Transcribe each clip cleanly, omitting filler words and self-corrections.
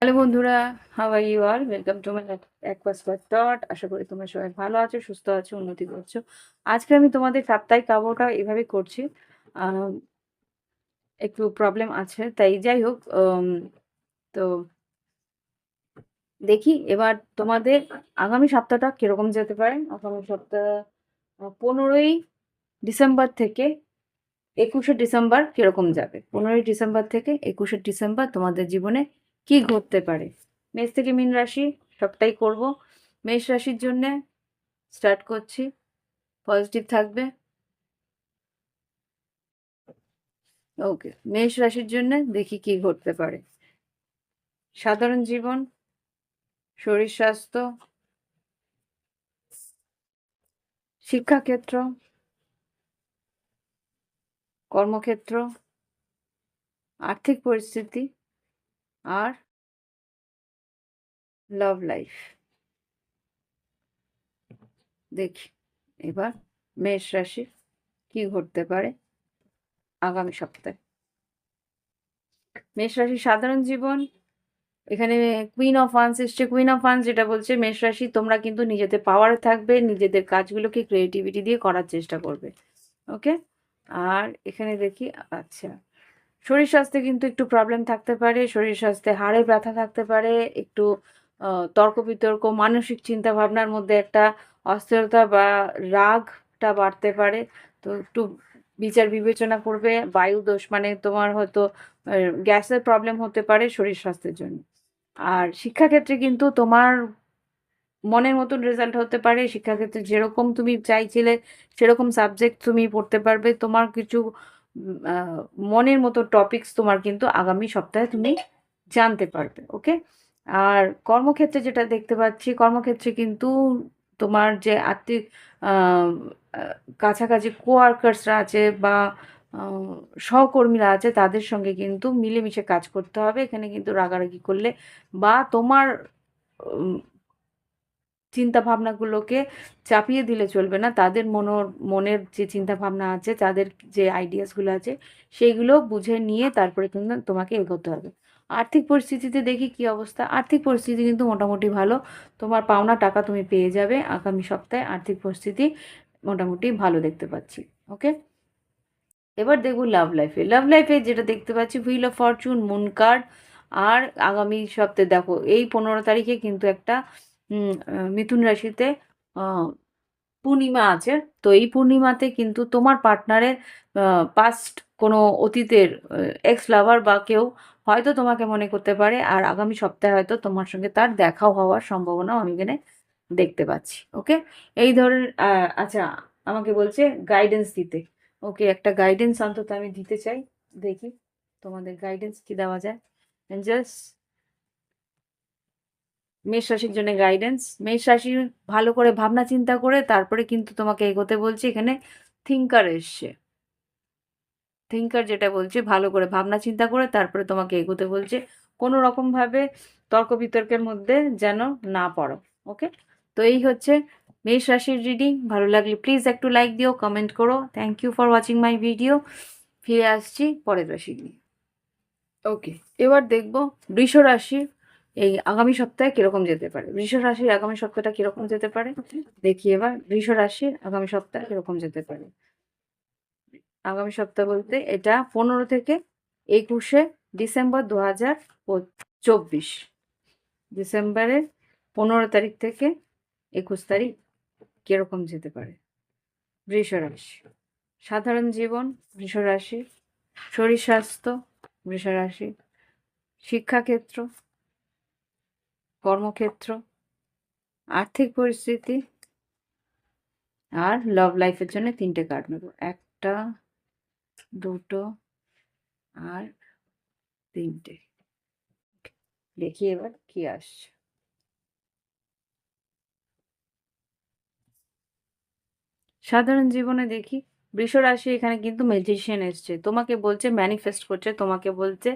Hello বন্ধুরা, how are you all? Welcome to my অ্যাকোয়াস্পার্ট dot. আশা করি তোমরা সবাই ভালো আছো, সুস্থ আছো, উন্নতি করছো। আজকে আমি তোমাদের সাপ্তাহিক কাব্যটা এভাবে করছি। আম, একটু প্রবলেম আছে, তাই যাই হোক। তো দেখি এবার তোমাদের আগামী সপ্তাহটা কিরকম যেতে পারে। আগামী সপ্তাহ 15ই ডিসেম্বর থেকে 21শে ডিসেম্বর কিরকম যাবে। 15ই ডিসেম্বর থেকে 21শে ডিসেম্বর তোমাদের জীবনে কি ঘটতে পারে। মেষ থেকে মীন রাশি সবটাই করব। মেষ রাশির জন্য স্টার্ট করছি। পজিটিভ থাকবে। ওকে, মেষ রাশির জন্য দেখি কি ঘটতে পারে। সাধারণ জীবন, শরীর স্বাস্থ্য, শিক্ষাক্ষেত্র, কর্মক্ষেত্র, আর্থিক পরিস্থিতি আর লাভ লাইফ। দেখি এবার মেষ রাশি কি ঘটতে পারে আগামী সপ্তাহে। মেষ রাশির সাধারণ জীবন, এখানে কুইন অফ ওয়ান্স এসছে। কুইন অফ ওয়ান্স যেটা বলছে, মেষ রাশি তোমরা কিন্তু নিজেদের পাওয়ারে থাকবে, নিজেদের কাজগুলোকে ক্রিয়েটিভিটি দিয়ে করার চেষ্টা করবে। ওকে, আর এখানে দেখি, আচ্ছা, শরীর স্বাস্থ্যে কিন্তু একটু প্রবলেম থাকতে পারে। শরীর স্বাস্থ্যে হাড়ে ব্যথা থাকতে পারে, একটু তর্ক বিতর্ক, মানসিক চিন্তা ভাবনার মধ্যে একটা অস্থিরতা বা রাগটা বাড়তে পারে। তো একটু বিচার বিবেচনা করবে। বায়ু দোষ মানে তোমার হয়তো গ্যাসের প্রবলেম হতে পারে শরীর স্বাস্থ্যের জন্য। আর শিক্ষাক্ষেত্রে কিন্তু তোমার মনের মতন রেজাল্ট হতে পারে। শিক্ষাক্ষেত্রে যেরকম তুমি চাইছিলে সেরকম সাবজেক্ট তুমি পড়তে পারবে। তোমার কিছু মনের মতো টপিকস তোমার কিন্তু আগামী সপ্তাহে তুমি জানতে পারবে। ওকে, আর কর্মক্ষেত্রে যেটা দেখতে পাচ্ছি, কর্মক্ষেত্রে কিন্তু তোমার যে আত্মীয় আহ, আহ, কাছাকাছি কোয়ার্কার্সরা আছে বা আহ, সহকর্মীরা আছে, তাদের সঙ্গে কিন্তু মিলেমিশে কাজ করতে হবে। এখানে কিন্তু রাগারাগি করলে বা তোমার চিন্তা ভাবনাগুলোকে চাপিয়ে দিলে চলবে না। তাদের মনের যে চিন্তা ভাবনা আছে, তাদের যে আইডিয়াসগুলো আছে, সেইগুলো বুঝে নিয়ে তারপরে কিন্তু তোমাকে এগোতে হবে। আর্থিক পরিস্থিতিতে দেখি কি অবস্থা। আর্থিক পরিস্থিতি কিন্তু মোটামুটি ভালো। তোমার পাওনা টাকা তুমি পেয়ে যাবে আগামী সপ্তাহে। আর্থিক পরিস্থিতি মোটামুটি ভালো দেখতে পাচ্ছি। ওকে, এবার দেখবো লাভ লাইফে। লাভ লাইফে যেটা দেখতে পাচ্ছি, wheel of fortune, moon card. আর আগামী সপ্তাহে দেখো, এই 15 তারিখে কিন্তু একটা মিথুন রাশিতে আহ, পূর্ণিমা আছে। তো এই পূর্ণিমাতে কিন্তু তোমার পার্টনারের পাস্ট কোনো অতীতের এক্স লাভার বা কেউ হয়তো তোমাকে মনে করতে পারে। আর আগামী সপ্তাহে হয়তো তোমার সঙ্গে তার দেখাও হওয়ার সম্ভাবনাও আমি এখানে দেখতে পাচ্ছি। ওকে, এই ধরনের আচ্ছা, আমাকে বলছে গাইডেন্স দিতে। ওকে, একটা গাইডেন্স অন্তত আমি দিতে চাই। দেখি তোমাদের গাইডেন্স কি দেওয়া যায়। জাস্ট মেষ রাশির জন্য গাইডেন্স। মেষ রাশি ভালো করে ভাবনা চিন্তা করে তারপরে কিন্তু তোমাকে এগোতে বলছে। এখানে থিঙ্কার এসছে। থিঙ্কার যেটা বলছে, ভালো করে ভাবনা চিন্তা করে তারপরে তোমাকে এগোতে বলছে। কোনো রকম ভাবে তর্ক বিতর্কের মধ্যে যেন না পড়ো। ওকে, তো এই হচ্ছে মেষ রাশির রিডিং। ভালো লাগলে প্লিজ একটু লাইক দিও, কমেন্ট করো। Thank you for watching my video. ফিরে আসছি পরের রাশি নিয়ে। ওকে, এবার দেখব বৃষ রাশি এই আগামী সপ্তাহে কিরকম যেতে পারে। বৃষ রাশির আগামী সপ্তাহটা কিরকম যেতে পারে দেখি। এবার বৃষ রাশির আগামী সপ্তাহ কিরকম যেতে পারে। আগামী সপ্তাহ বলতে এটা 15 থেকে 21শে ডিসেম্বর 2024। ডিসেম্বরের 15 তারিখ থেকে 21 তারিখ কিরকম যেতে পারে। বৃষ রাশি সাধারণ জীবন, বৃষ রাশি শরীর স্বাস্থ্য, বৃষ রাশি শিক্ষাক্ষেত্র, কর্মক্ষেত্র, আর্থিক পরিস্থিতি আর লাভ লাইফের জন্য 3টে কার্ড নেব। একটা, দুটো আর 3টে। দেখি এবার কি আসছে। সাধারণ জীবনে দেখি বৃষ রাশি, এখানে কিন্তু ম্যাজিশিয়ান এসছে। তোমাকে বলছে, ম্যানিফেস্ট করছে, তোমাকে বলছে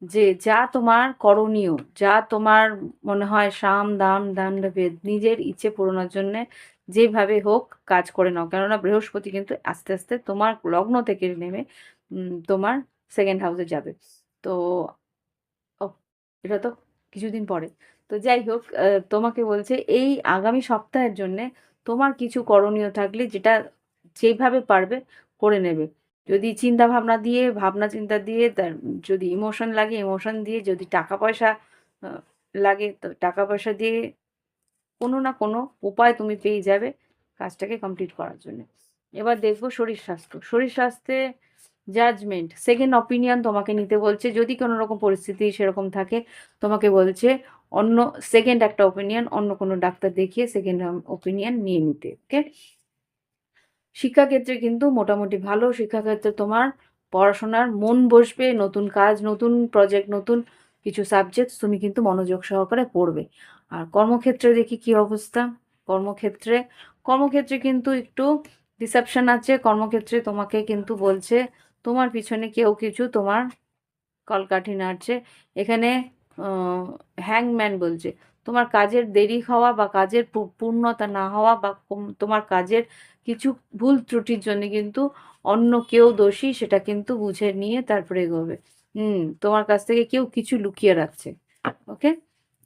যে যা তোমার করণীয়, যা তোমার মনে হয় সাম দাম দণ্ড ভেদ, নিজের ইচ্ছে পূরণের জন্য যেভাবে হোক কাজ করে নাও। কেননা বৃহস্পতি কিন্তু আস্তে আস্তে তোমার লগ্ন থেকে নেমে তোমার সেকেন্ড হাউসে যাবে। তো ও, এটা তো কিছুদিন পরে। তো যাই হোক, তোমাকে বলছে এই আগামী সপ্তাহের জন্যে তোমার কিছু করণীয় থাকলে যেটা যেইভাবে পারবে করে নেবে। যদি চিন্তা ভাবনা দিয়ে, ভাবনা চিন্তা দিয়ে, তার যদি ইমোশন লাগে ইমোশন দিয়ে, যদি টাকা পয়সা লাগে তো টাকা পয়সা দিয়ে কোনো না কোনো উপায় তুমি পেয়ে যাবে কাজটাকে কমপ্লিট করার জন্য। এবার দেখবো শরীর স্বাস্থ্য। শরীর স্বাস্থ্যে জাজমেন্ট, সেকেন্ড অপিনিয়ন তোমাকে নিতে বলছে। যদি কোনো রকম পরিস্থিতি সেরকম থাকে, তোমাকে বলছে অন্য সেকেন্ড একটা ওপিনিয়ন, অন্য কোনো ডাক্তার দেখিয়ে সেকেন্ড ওপিনিয়ন নিয়ে নিতে। ওকে। শিক্ষাক্ষেত্রে কিন্তু মোটামুটি ভালো। শিক্ষাক্ষেত্রে তোমার পড়াশোনার মন বসবে, নতুন কাজ, নতুন প্রজেক্ট, নতুন কিছু সাবজেক্ট তুমি কিন্তু মনোযোগ সহকারে পড়বে। আর কর্মক্ষেত্রে দেখি কি অবস্থা। কর্মক্ষেত্রে কর্মক্ষেত্রে কিন্তু একটু ডিসেপশন আছে। কর্মক্ষেত্রে তোমাকে কিন্তু বলছে তোমার পিছনে কেউ কিছু তোমার কলকাঠি নাড়ছে। এখানে হ্যাংম্যান বলছে তোমার কাজের দেরি হওয়া বা কাজের পূর্ণতা না হওয়া বা তোমার কাজের কিছু ভুল ত্রুটির জন্য কিন্তু অন্য কেউ দোষী, সেটা কিন্তু বুঝে নিয়ে তারপরে এগোবে। তোমার কাছ থেকে কেউ কিছু লুকিয়ে রাখছে। ওকে।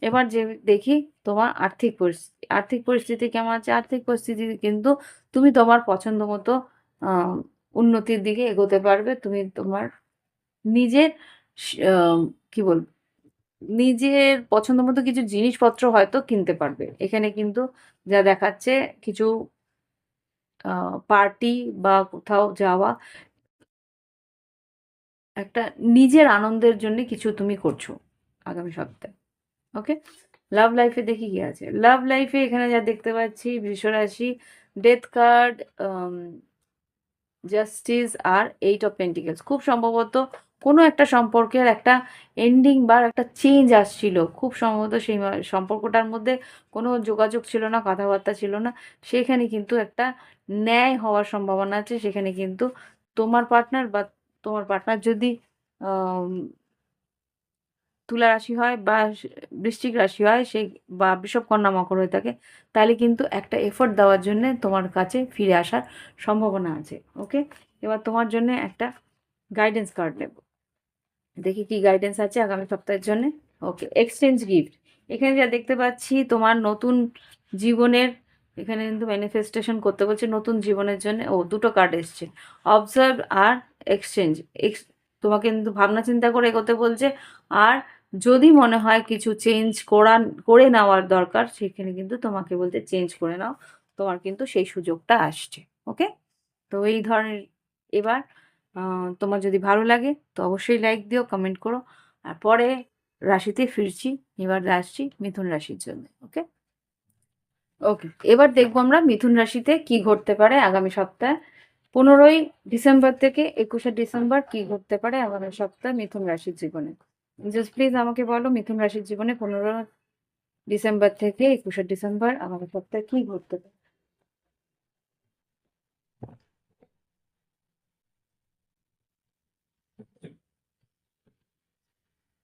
এবার যে দেখি তোমার আর্থিক পরিস্থিতি। আর্থিক পরিস্থিতি কেমন আছে? আর্থিক পরিস্থিতি কিন্তু তুমি তোমার পছন্দ মতো উন্নতির দিকে এগোতে পারবে। তুমি তোমার নিজের কি বলবো, নিজের পছন্দ মতো কিছু জিনিসপত্র হয়তো কিনতে পারবে। এখানে কিন্তু যা দেখাচ্ছে কিছু পার্টি বা কোথাও যাওয়া, একটা নিজের আনন্দের জন্য কিছু তুমি করছো আগামী সপ্তাহে। ওকে। লাভ লাইফে দেখি কি আছে। লাভ লাইফে এখানে যা দেখতে পাচ্ছি, বৃষরাশি, ডেথ কার্ড, জাস্টিস আর 8 অফ পেন্টিকেলস। খুব সম্ভবত কোনো একটা সম্পর্কের একটা এন্ডিং বা একটা চেঞ্জ আসছিল। খুব সম্ভবত সেই সম্পর্কটার মধ্যে কোনো যোগাযোগ ছিল না, কথাবার্তা ছিল না। সেখানে কিন্তু একটা ন্যায় হওয়ার সম্ভাবনা আছে। সেখানে কিন্তু তোমার পার্টনার বা তোমার পার্টনার যদি তুলা রাশি হয় বা বৃশ্চিক রাশি হয়, সেই বা বৃষভ, কন্যা, মকর হয়ে থাকে, তাহলে কিন্তু একটা এফোর্ট দেওয়ার জন্য তোমার কাছে ফিরে আসার সম্ভাবনা আছে। ওকে। এবার তোমার জন্য একটা গাইডেন্স কার্ড নেব। দেখি কি গাইডেন্স আছে আগামী সপ্তাহের জন্য। ওকে। Exchange gift. এখানে যা দেখতে পাচ্ছি তোমার নতুন জীবনের, এখানে কিন্তু ম্যানিফেস্টেশন করতে বলছে নতুন জীবনের জন্য। দুটো কার্ড এসছে, অবজার্ভ আর এক্সচেঞ্জ। তোমাকে কিন্তু ভাবনা চিন্তা করে এগোতে বলছে। আর যদি মনে হয় কিছু চেঞ্জ করে নেওয়ার দরকার, সেখানে কিন্তু তোমাকে বলতে চেঞ্জ করে নাও, তোমার কিন্তু সেই সুযোগটা আসছে। ওকে। তো এই ধরনের। এবার তোমার যদি ভালো লাগে তো অবশ্যই লাইক দিও, কমেন্ট করো। আর পরে রাশিতে ফিরছি। এবার আসছি মিথুন রাশির জন্য। ওকে। ওকে। এবার দেখবো আমরা মিথুন রাশিতে কি ঘটতে পারে আগামী সপ্তাহে। 15ই ডিসেম্বর থেকে 21শে ডিসেম্বর কি ঘটতে পারে আগামী সপ্তাহে মিথুন রাশির জীবনে। জাস্ট প্লিজ আমাকে বলো মিথুন রাশির জীবনে 15 ডিসেম্বর থেকে 21শে ডিসেম্বর আগামী সপ্তাহে কি ঘটতে পারে।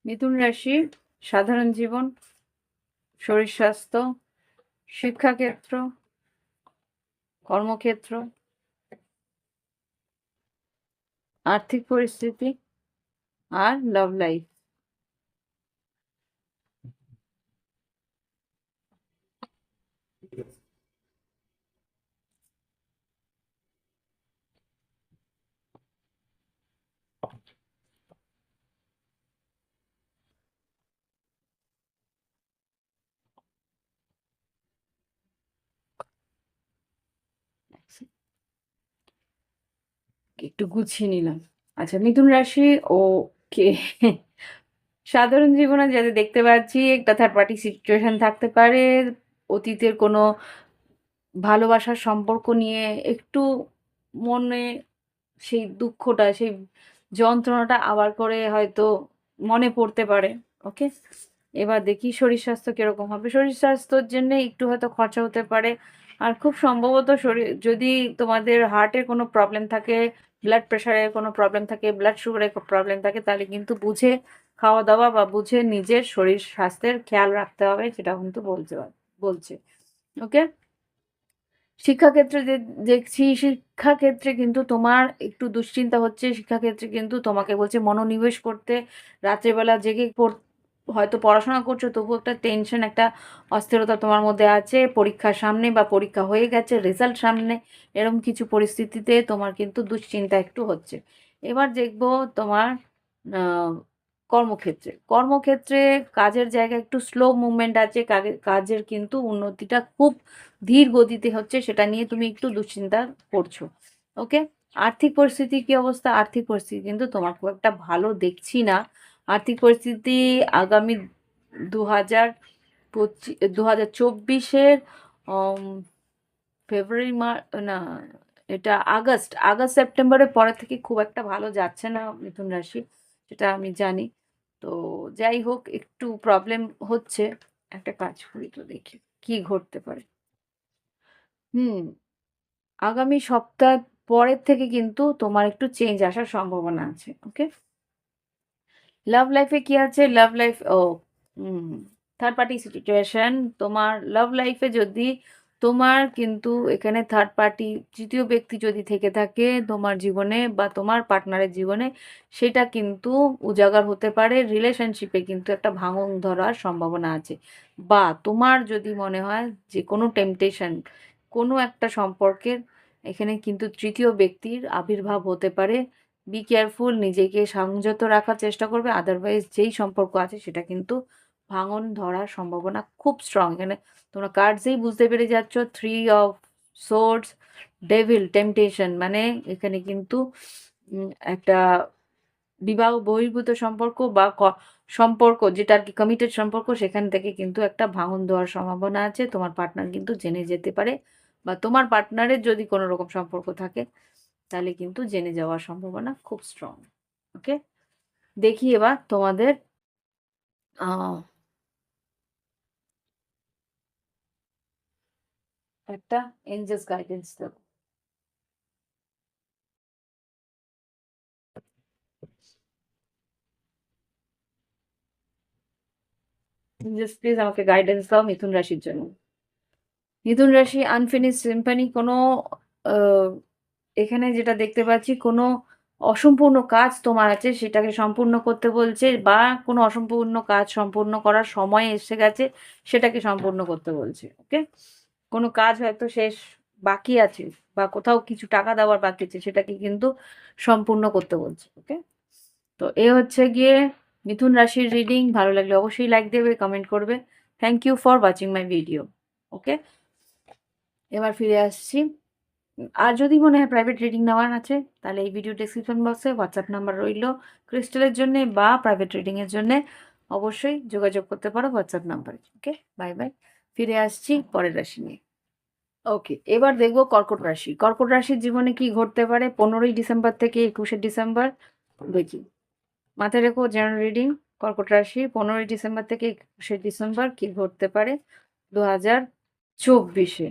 মিথুন রাশি, সাধারণ জীবন, শরীর স্বাস্থ্য, শিক্ষাক্ষেত্র, কর্মক্ষেত্র, আর্থিক পরিস্থিতি আর লাভ লাইফ। একটু গুছিয়ে নিলাম। আচ্ছা, মিথুন রাশি। ওকে। সাধারণ জীবনে যাতে দেখতে পাচ্ছি একটা থার্ড পার্টি সিচুয়েশন থাকতে পারে। অতীতের কোনো ভালোবাসার সম্পর্ক নিয়ে একটু মনে সেই দুঃখটা, সেই যন্ত্রণাটা আবার করে হয়তো মনে পড়তে পারে। ওকে। এবার দেখি শরীর স্বাস্থ্য কিরকম হবে। শরীর স্বাস্থ্যের জন্য একটু হয়তো খরচা হতে পারে। আর খুব সম্ভবত শরীর, যদি তোমাদের হার্টের কোনো প্রবলেম থাকে, ব্লাড প্রেশারের কোনো প্রবলেম থাকে, ব্লাড সুগারের প্রবলেম থাকে, তাহলে কিন্তু বুঝে খাওয়া দাওয়া বা বুঝে নিজের শরীর স্বাস্থ্যের খেয়াল রাখতে হবে, সেটা কিন্তু বলছে। ওকে। শিক্ষাক্ষেত্রে দেখছি, শিক্ষাক্ষেত্রে কিন্তু তোমার একটু দুশ্চিন্তা হচ্ছে। শিক্ষাক্ষেত্রে কিন্তু তোমাকে বলছে মনোনিবেশ করতে, রাত্রেবেলা জেগে হয়তো পড়াশোনা করছো তবুও একটা টেনশন, একটা অস্থিরতা তোমার মধ্যে আছে, পরীক্ষার সামনে বা পরীক্ষা হয়ে গেছে, রেজাল্ট সামনে, এরকম কিছু পরিস্থিতিতে তোমার কিন্তু দুশ্চিন্তা একটু হচ্ছে। এবার দেখবো তোমার আহ, কর্মক্ষেত্রে। কর্মক্ষেত্রে কাজের জায়গায় একটু স্লো মুভমেন্ট আছে, কাজের কিন্তু উন্নতিটা খুব ধীর গতিতে হচ্ছে, সেটা নিয়ে তুমি একটু দুশ্চিন্তা করছো। ওকে। আর্থিক পরিস্থিতি কি অবস্থা? আর্থিক পরিস্থিতি কিন্তু তোমার খুব একটা ভালো দেখছি না। আর্থিক পরিস্থিতি আগামী 2024-এর ফেব্রুয়ারি না, এটা আগস্ট, সেপ্টেম্বরের পরে থেকে খুব একটা ভালো যাচ্ছে না মিথুন রাশি, সেটা আমি জানি। তো যাই হোক, একটু প্রবলেম হচ্ছে। একটা কাজ করি তো, দেখি কি ঘটতে পারে। হুম। আগামী সপ্তাহ পরের থেকে কিন্তু তোমার একটু চেঞ্জ আসার সম্ভাবনা আছে। ওকে। লাভ লাইফে কি আছে? লাভ লাইফ, ও থার্ড পার্টি সিচুয়েশন। তোমার লাভ লাইফে যদি তোমার কিন্তু এখানে থার্ড পার্টি, তৃতীয় ব্যক্তি যদি থেকে থাকে তোমার জীবনে বা তোমার পার্টনারের জীবনে, সেটা কিন্তু উজাগার হতে পারে। রিলেশনশিপে কিন্তু একটা ভাঙন ধরার সম্ভাবনা আছে। বা তোমার যদি মনে হয় যে কোনো টেম্পটেশন, কোনো একটা সম্পর্কের এখানে কিন্তু তৃতীয় ব্যক্তির আবির্ভাব হতে পারে। বি কেয়ারফুল, নিজেকে সংযত রাখার চেষ্টা করবে, আদারওয়াইজ যেই সম্পর্ক আছে সেটা কিন্তু ভাঙন ধরার সম্ভাবনা খুব স্ট্রং। এখানে তোমরা কার্ডসেই বুঝতে পেরে যাচ্ছ, 3 অফ সোর্ডস, ডেভিল, টেম্পটেশন, মানে এখানে কিন্তু একটা বিবাহ বহির্ভূত সম্পর্ক বা সম্পর্ক যেটা আর কি কমিটেড সম্পর্ক, সেখান থেকে কিন্তু একটা ভাঙন দেওয়ার সম্ভাবনা আছে। তোমার পার্টনার কিন্তু জেনে যেতে পারে, বা তোমার পার্টনারের যদি কোনো রকম সম্পর্ক থাকে তাহলে কিন্তু জেনে যাওয়ার সম্ভাবনা খুব স্ট্রং। ওকে। দেখি এবার তোমাদের একটা এঞ্জেলস গাইডেন্স দেবো। এঞ্জেলস প্লিজ আমাকে গাইডেন্স দাও মিথুন রাশির জন্য। মিথুন রাশি, আনফিনিশ সিম্ফনি, কোনো আহ, এখানে যেটা দেখতে পাচ্ছি, কোনো অসম্পূর্ণ কাজ তোমার আছে, সেটাকে সম্পূর্ণ করতে বলছে, বা কোনো অসম্পূর্ণ কাজ সম্পূর্ণ করার সময় এসে গেছে, সেটাকে সম্পূর্ণ করতে বলছে। ওকে। কোনো কাজ হয়তো শেষ বাকি আছে, বা কোথাও কিছু টাকা দেওয়ার বাকি আছে, সেটাকে কিন্তু সম্পূর্ণ করতে বলছে। ওকে। তো এ হচ্ছে গিয়ে মিথুন রাশির রিডিং। ভালো লাগলে অবশ্যই লাইক দেবে, কমেন্ট করবে। Thank you for watching my video. Okay. এবার ফিরে আসছি। আর যদি মনে হয় প্রাইভেট রিডিং নেওয়ার আছে, তাহলে এই ভিডিও ডেসক্রিপশন বক্সে হোয়াটসঅ্যাপ নাম্বার রইল ক্রিস্টালের জন্য বা প্রাইভেট রিডিংয়ের জন্য। অবশ্যই যোগাযোগ করতে পারো হোয়াটসঅ্যাপ নাম্বারে। ওকে। Bye bye. ফিরে আসছি পরের রাশি নিয়ে। ওকে। এবার দেখবো কর্কট রাশি। কর্কট রাশির জীবনে কি ঘটতে পারে 15ই ডিসেম্বর থেকে 21শে ডিসেম্বর। দেখি, মাথায় রেখো জেনারেল রিডিং। কর্কট রাশি 15ই ডিসেম্বর থেকে 21শে ডিসেম্বর কি ঘটতে পারে 2024-এ।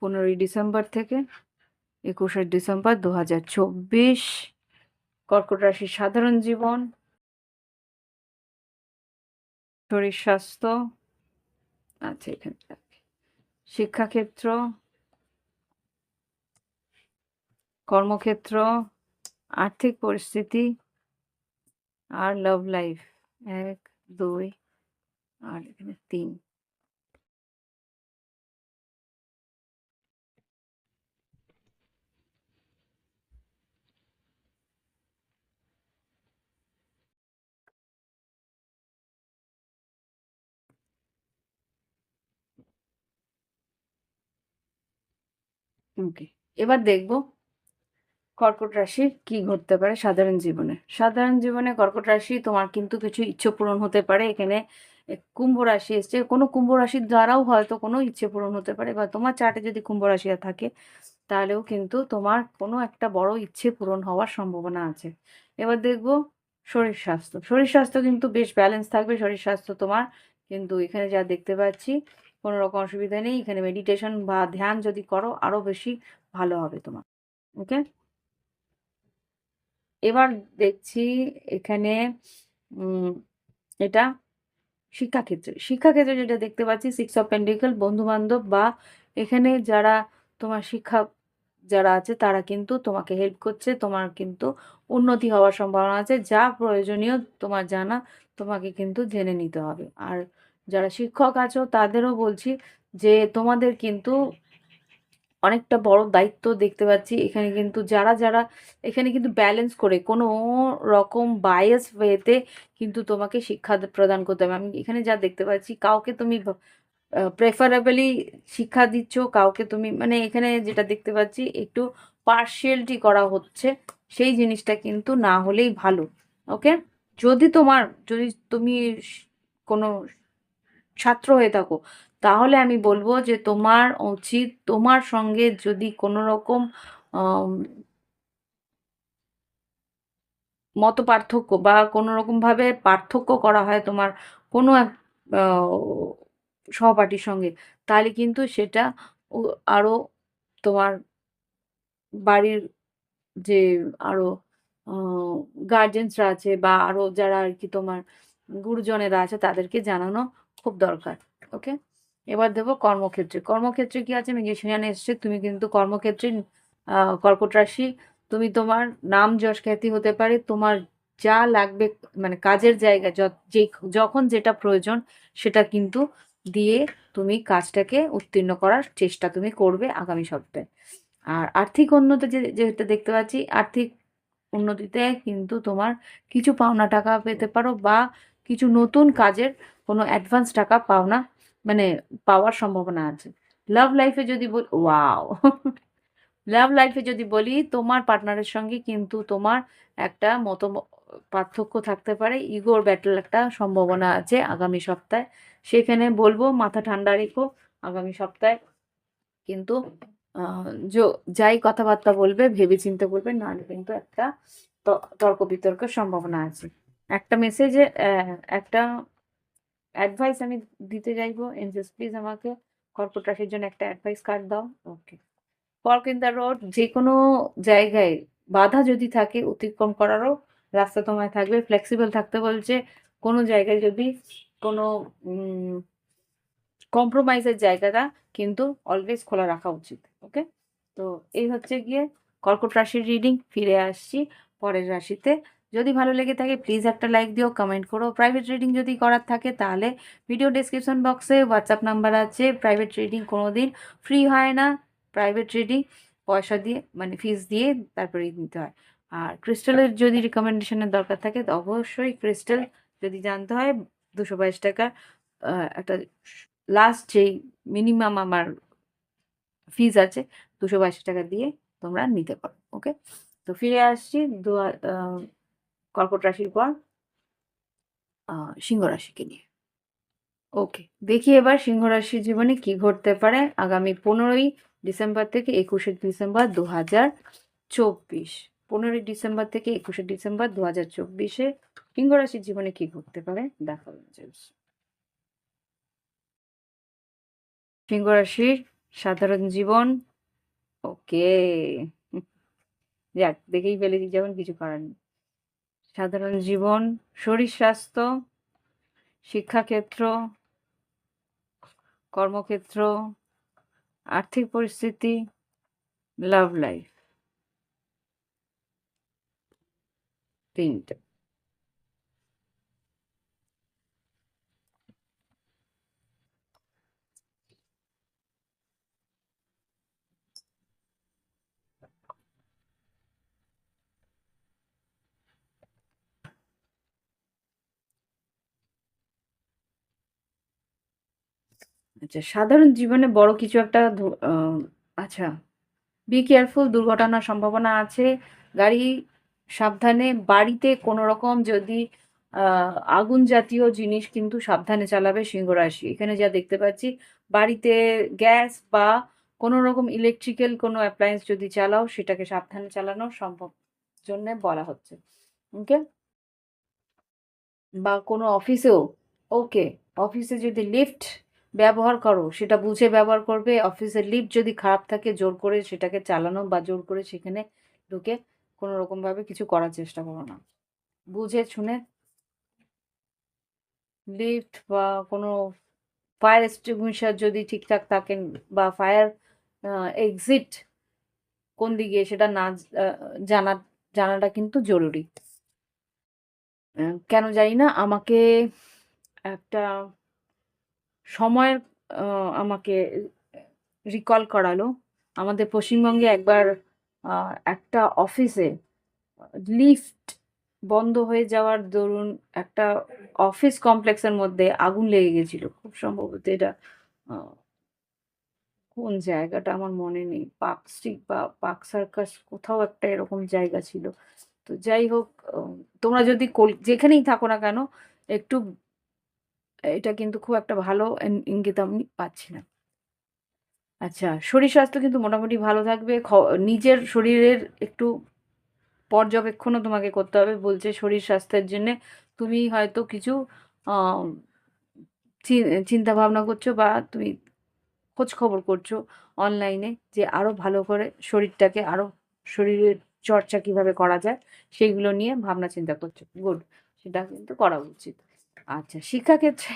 15ই ডিসেম্বর থেকে 21শে ডিসেম্বর 2024, কর্কট রাশির সাধারণ জীবন, শরীর স্বাস্থ্য, আচ্ছা এখানে শিক্ষাক্ষেত্র, কর্মক্ষেত্র, আর্থিক পরিস্থিতি, আর লাভ লাইফ। 1, 2, আর এখানে 3। ওকে। এবার দেখবো কর্কট রাশির কি ঘটতে পারে সাধারণ জীবনে। সাধারণ জীবনে কর্কট রাশি, তোমার কিন্তু কিছু ইচ্ছে পূরণ হতে পারে। এখানে কুম্ভ রাশি এসছে, কোনো কুম্ভ রাশির দ্বারাও হয়তো কোনো ইচ্ছে পূরণ হতে পারে, বা তোমার চার্টে যদি কুম্ভ রাশি থাকে তাহলেও কিন্তু তোমার কোনো একটা বড় ইচ্ছে পূরণ হওয়ার সম্ভাবনা আছে। এবার দেখবো শরীর স্বাস্থ্য। শরীর স্বাস্থ্য কিন্তু বেশ ব্যালেন্স থাকবে। শরীর স্বাস্থ্য তোমার কিন্তু এখানে যা দেখতে পাচ্ছি কোনো রকম অসুবিধা নেই। এখানে মেডিটেশন বা ধ্যান যদি করো আরো বেশি ভালো হবে তোমার। ওকে। এবার দেখছি এখানে উম এটা শিক্ষাক্ষেত্রে। শিক্ষাক্ষেত্রে যেটা দেখতে পাচ্ছি 6 অফ পেন্টিকল, বন্ধু বান্ধব বা এখানে যারা তোমার শিক্ষা যারা আছে তারা কিন্তু তোমাকে হেল্প করছে, তোমার কিন্তু উন্নতি হওয়ার সম্ভাবনা আছে। যা প্রয়োজনীয় তোমার জানা তোমাকে কিন্তু জেনে নিতে হবে। আর যারা শিক্ষক আছো তাদেরও বলছি যে তোমাদের কিন্তু অনেকটা বড় দায়িত্ব দেখতে পাচ্ছি এখানে, কিন্তু যারা এখানে কিন্তু ব্যালেন্স করে কোনো রকম বায়াস ওয়েতে কিন্তু তোমাকে শিক্ষা প্রদান করতে হবে। আমি এখানে যা দেখতে পাচ্ছি, কাউকে তুমি প্রেফারেবলি শিক্ষা দিচ্ছ, কাউকে তুমি মানে এখানে যেটা দেখতে পাচ্ছি একটু পার্শিয়ালিটি করা হচ্ছে, সেই জিনিসটা কিন্তু না হলেই ভালো। ওকে, যদি তুমি কোনো ছাত্র হয়ে থাকো, তাহলে আমি বলবো যে তোমার উচিত তোমার সঙ্গে যদি কোনো রকম আম, মত পার্থক্য বা কোনো রকম ভাবে পার্থক্য করা হয় তোমার কোনো এক সহপাঠীর সঙ্গে, তাহলে কিন্তু সেটা আরো তোমার বাড়ির যে আরো গার্জেন্সরা আছে বা আরো যারা আর কি তোমার গুরুজনেরা আছে তাদেরকে জানানো খুব দরকার। ওকে, এবার দেবো কর্মক্ষেত্রে। কর্মক্ষেত্রে কি আছে, মেগেশিয়ান এসছে, তুমি কিন্তু কর্মক্ষেত্রে কর্কট রাশি, তুমি তোমার নাম যশ খ্যাতি হতে পারে, তোমার যা লাগবে মানে কাজের জায়গা যে যখন যেটা প্রয়োজন সেটা কিন্তু দিয়ে তুমি কাজটাকে উত্তীর্ণ করার চেষ্টা তুমি করবে আগামী সপ্তাহে। আর আর্থিক উন্নতি যেটা দেখতে পাচ্ছি, আর্থিক উন্নতিতে কিন্তু তোমার কিছু পাওনা টাকা পেতে পারো বা কিছু নতুন কাজের কোনো অ্যাডভান্স টাকা পাওনা মানে পাওয়ার সম্ভাবনা আছে। লাভ লাইফে যদি বলি, ওয়াও লাভ লাইফে যদি বলি, তোমার পার্টনারের সঙ্গে কিন্তু তোমার একটা পার্থক্য থাকতে পারে, ইগোর ব্যাটল একটা সম্ভাবনা আছে আগামী সপ্তাহে। সেখানে বলবো মাথা ঠান্ডা রেখো আগামী সপ্তাহে, কিন্তু আহ, যাই কথাবার্তা বলবে ভেবে চিন্তে বলবে, নাহলে কিন্তু একটা তর্ক বিতর্কের সম্ভাবনা আছে। একটা মেসেজে একটা অ্যাডভাইস আমি দিতে চাইবো, এনজেস প্লিজ আমাকে কর্কট রাশির জন্য একটা অ্যাডভাইস কার্ড দাও। ওকে, ফর্ক ইন দ্য রোড, যে কোনো জায়গায় বাধা যদি থাকে অতিক্রম করারও রাস্তা তোমায় থাকবে, ফ্লেক্সিবল থাকতে বলছে। কোনো জায়গায় যদি কোনো কম্প্রোমাইজের জায়গাটা কিন্তু অলওয়েজ খোলা রাখা উচিত। ওকে, তো এই হচ্ছে গিয়ে কর্কট রাশির রিডিং। ফিরে আসছি পরের রাশিতে। যদি ভালো লেগে থাকে প্লিজ একটা লাইক দিও, কমেন্ট করো। প্রাইভেট রিডিং যদি করার থাকে তাহলে ভিডিও ডেসক্রিপশন বক্সে হোয়াটসঅ্যাপ নাম্বার আছে। প্রাইভেট রিডিং কোনো দিন ফ্রি হয় না, প্রাইভেট রিডিং পয়সা দিয়ে মানে ফিস দিয়ে তারপরে নিতে হয়। আর ক্রিস্টালের যদি রিকমেন্ডেশনের দরকার থাকে তো অবশ্যই ক্রিস্টাল যদি জানতে হয় 222 টাকা একটা লাস্ট যেই মিনিমাম আমার ফিজ আছে 222 টাকা দিয়ে তোমরা নিতে পারো। ওকে, তো ফিরে আসছি কর্কট রাশির পর সিংহ রাশিকে নিয়ে। ওকে, দেখি এবার সিংহ রাশির জীবনে কি ঘটতে পারে আগামী 15ই ডিসেম্বর থেকে 21শে ডিসেম্বর 2024। 15ই ডিসেম্বর থেকে 21শে ডিসেম্বর 2024 সিংহ রাশির জীবনে কি ঘটতে পারে দেখাবো। সিংহ রাশির সাধারণ জীবন। ওকে, যাক দেখেই ফেলেছি যেমন কিছু করার নেই। সাধারণ জীবন, শরীর স্বাস্থ্য, শিক্ষাক্ষেত্র, কর্মক্ষেত্র, আর্থিক পরিস্থিতি, লাভ লাইফ, তিনটে। আচ্ছা, সাধারণ জীবনে বড় কিছু একটা আচ্ছা, বি কেয়ারফুল, দুর্ঘটনার সম্ভাবনা আছে। গাড়ি সাবধানে, বাড়িতে কোনো রকম যদি আগুন জাতীয় জিনিস কিন্তু সাবধানে চালাবে সিংহ রাশি। এখানে যা দেখতে পাচ্ছি, বাড়িতে গ্যাস বা কোনো রকম ইলেকট্রিক্যাল কোনো অ্যাপ্লায়েন্স যদি চালাও সেটাকে সাবধানে চালানো সম্ভব জন্য বলা হচ্ছে। ওকে, বা কোনো অফিসেও, ওকে, অফিসে যদি লিফট ব্যবহার করো সেটা বুঝে ব্যবহার করবে। অফিসের লিফট যদি খারাপ থাকে জোর করে সেটাকে চালানো বা জোর করে সেখানে ঢুকে কোনো রকমভাবে কিছু করার চেষ্টা করো না। বুঝে শুনে লিফট বা কোনো ফায়ার এক্সটিংগুইশার যদি ঠিকঠাক থাকেন বা ফায়ার এক্সিট কোন দিকে সেটা না জানার জানাটা কিন্তু জরুরি। কেন জানি না আমাকে একটা সময়ের আমাকে রিকল করালো। আমাদের পশ্চিমবঙ্গে একবার একটা অফিসে লিফট বন্ধ হয়ে যাওয়ার দরুন একটা অফিস কমপ্লেক্সের মধ্যে আগুন লেগে গেছিল। খুব সম্ভবত এটা আ কোন জায়গাটা আমার মনে নেই। পার্ক স্ট্রিট বা পার্ক সার্কাস কোথাও একটা এরকম জায়গা ছিল। তো যাই হোক, তোমরা যদি যেখানেই থাকো না কেন, একটু এটা কিন্তু খুব একটা ভালো ইঙ্গিত আমি পাচ্ছি না। আচ্ছা, শরীর স্বাস্থ্য কিন্তু মোটামুটি ভালো থাকবে। নিজের শরীরের একটু পর্যবেক্ষণও তোমাকে করতে হবে। বলছে শরীর স্বাস্থ্যের জন্যে তুমি হয়তো কিছু আম চি চিন্তা ভাবনা করছো বা তুমি খোঁজ খবর করছো অনলাইনে যে আরো ভালো করে শরীরটাকে আরো শরীরের চর্চা কিভাবে করা যায় সেইগুলো নিয়ে ভাবনা চিন্তা করছো। গুড। সেটা কিন্তু করা উচিত। আচ্ছা, শিক্ষাক্ষেত্রে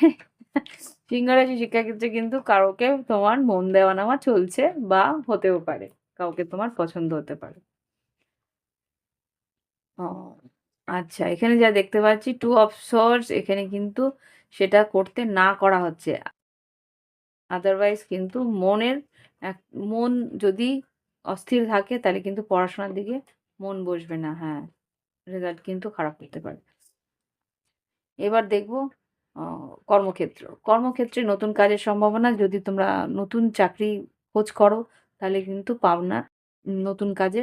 সিংহ রাশি শিক্ষাক্ষেত্রে কিন্তু কাউকে তোমার মন দেওয়া নেওয়া চলছে বা হতেও পারে। কাউকে তোমার পছন্দ হতে পারে। ও আচ্ছা, এখানে যা দেখতে পাচ্ছি 2 অফ সোর্ডস, এখানে কিন্তু সেটা করতে না করা হচ্ছে। আদারওয়াইজ কিন্তু এক মন যদি অস্থির থাকে তাহলে কিন্তু পড়াশোনার দিকে মন বসবে না। হ্যাঁ, রেজাল্ট কিন্তু খারাপ হতে পারে। এবার দেখব আ কর্মক্ষেত্র। কর্মক্ষেত্রে নতুন কাজের সম্ভাবনা, যদি তোমরা নতুন চাকরি খোঁজ করো তাহলে কিন্তু পাওনা নতুন কাজে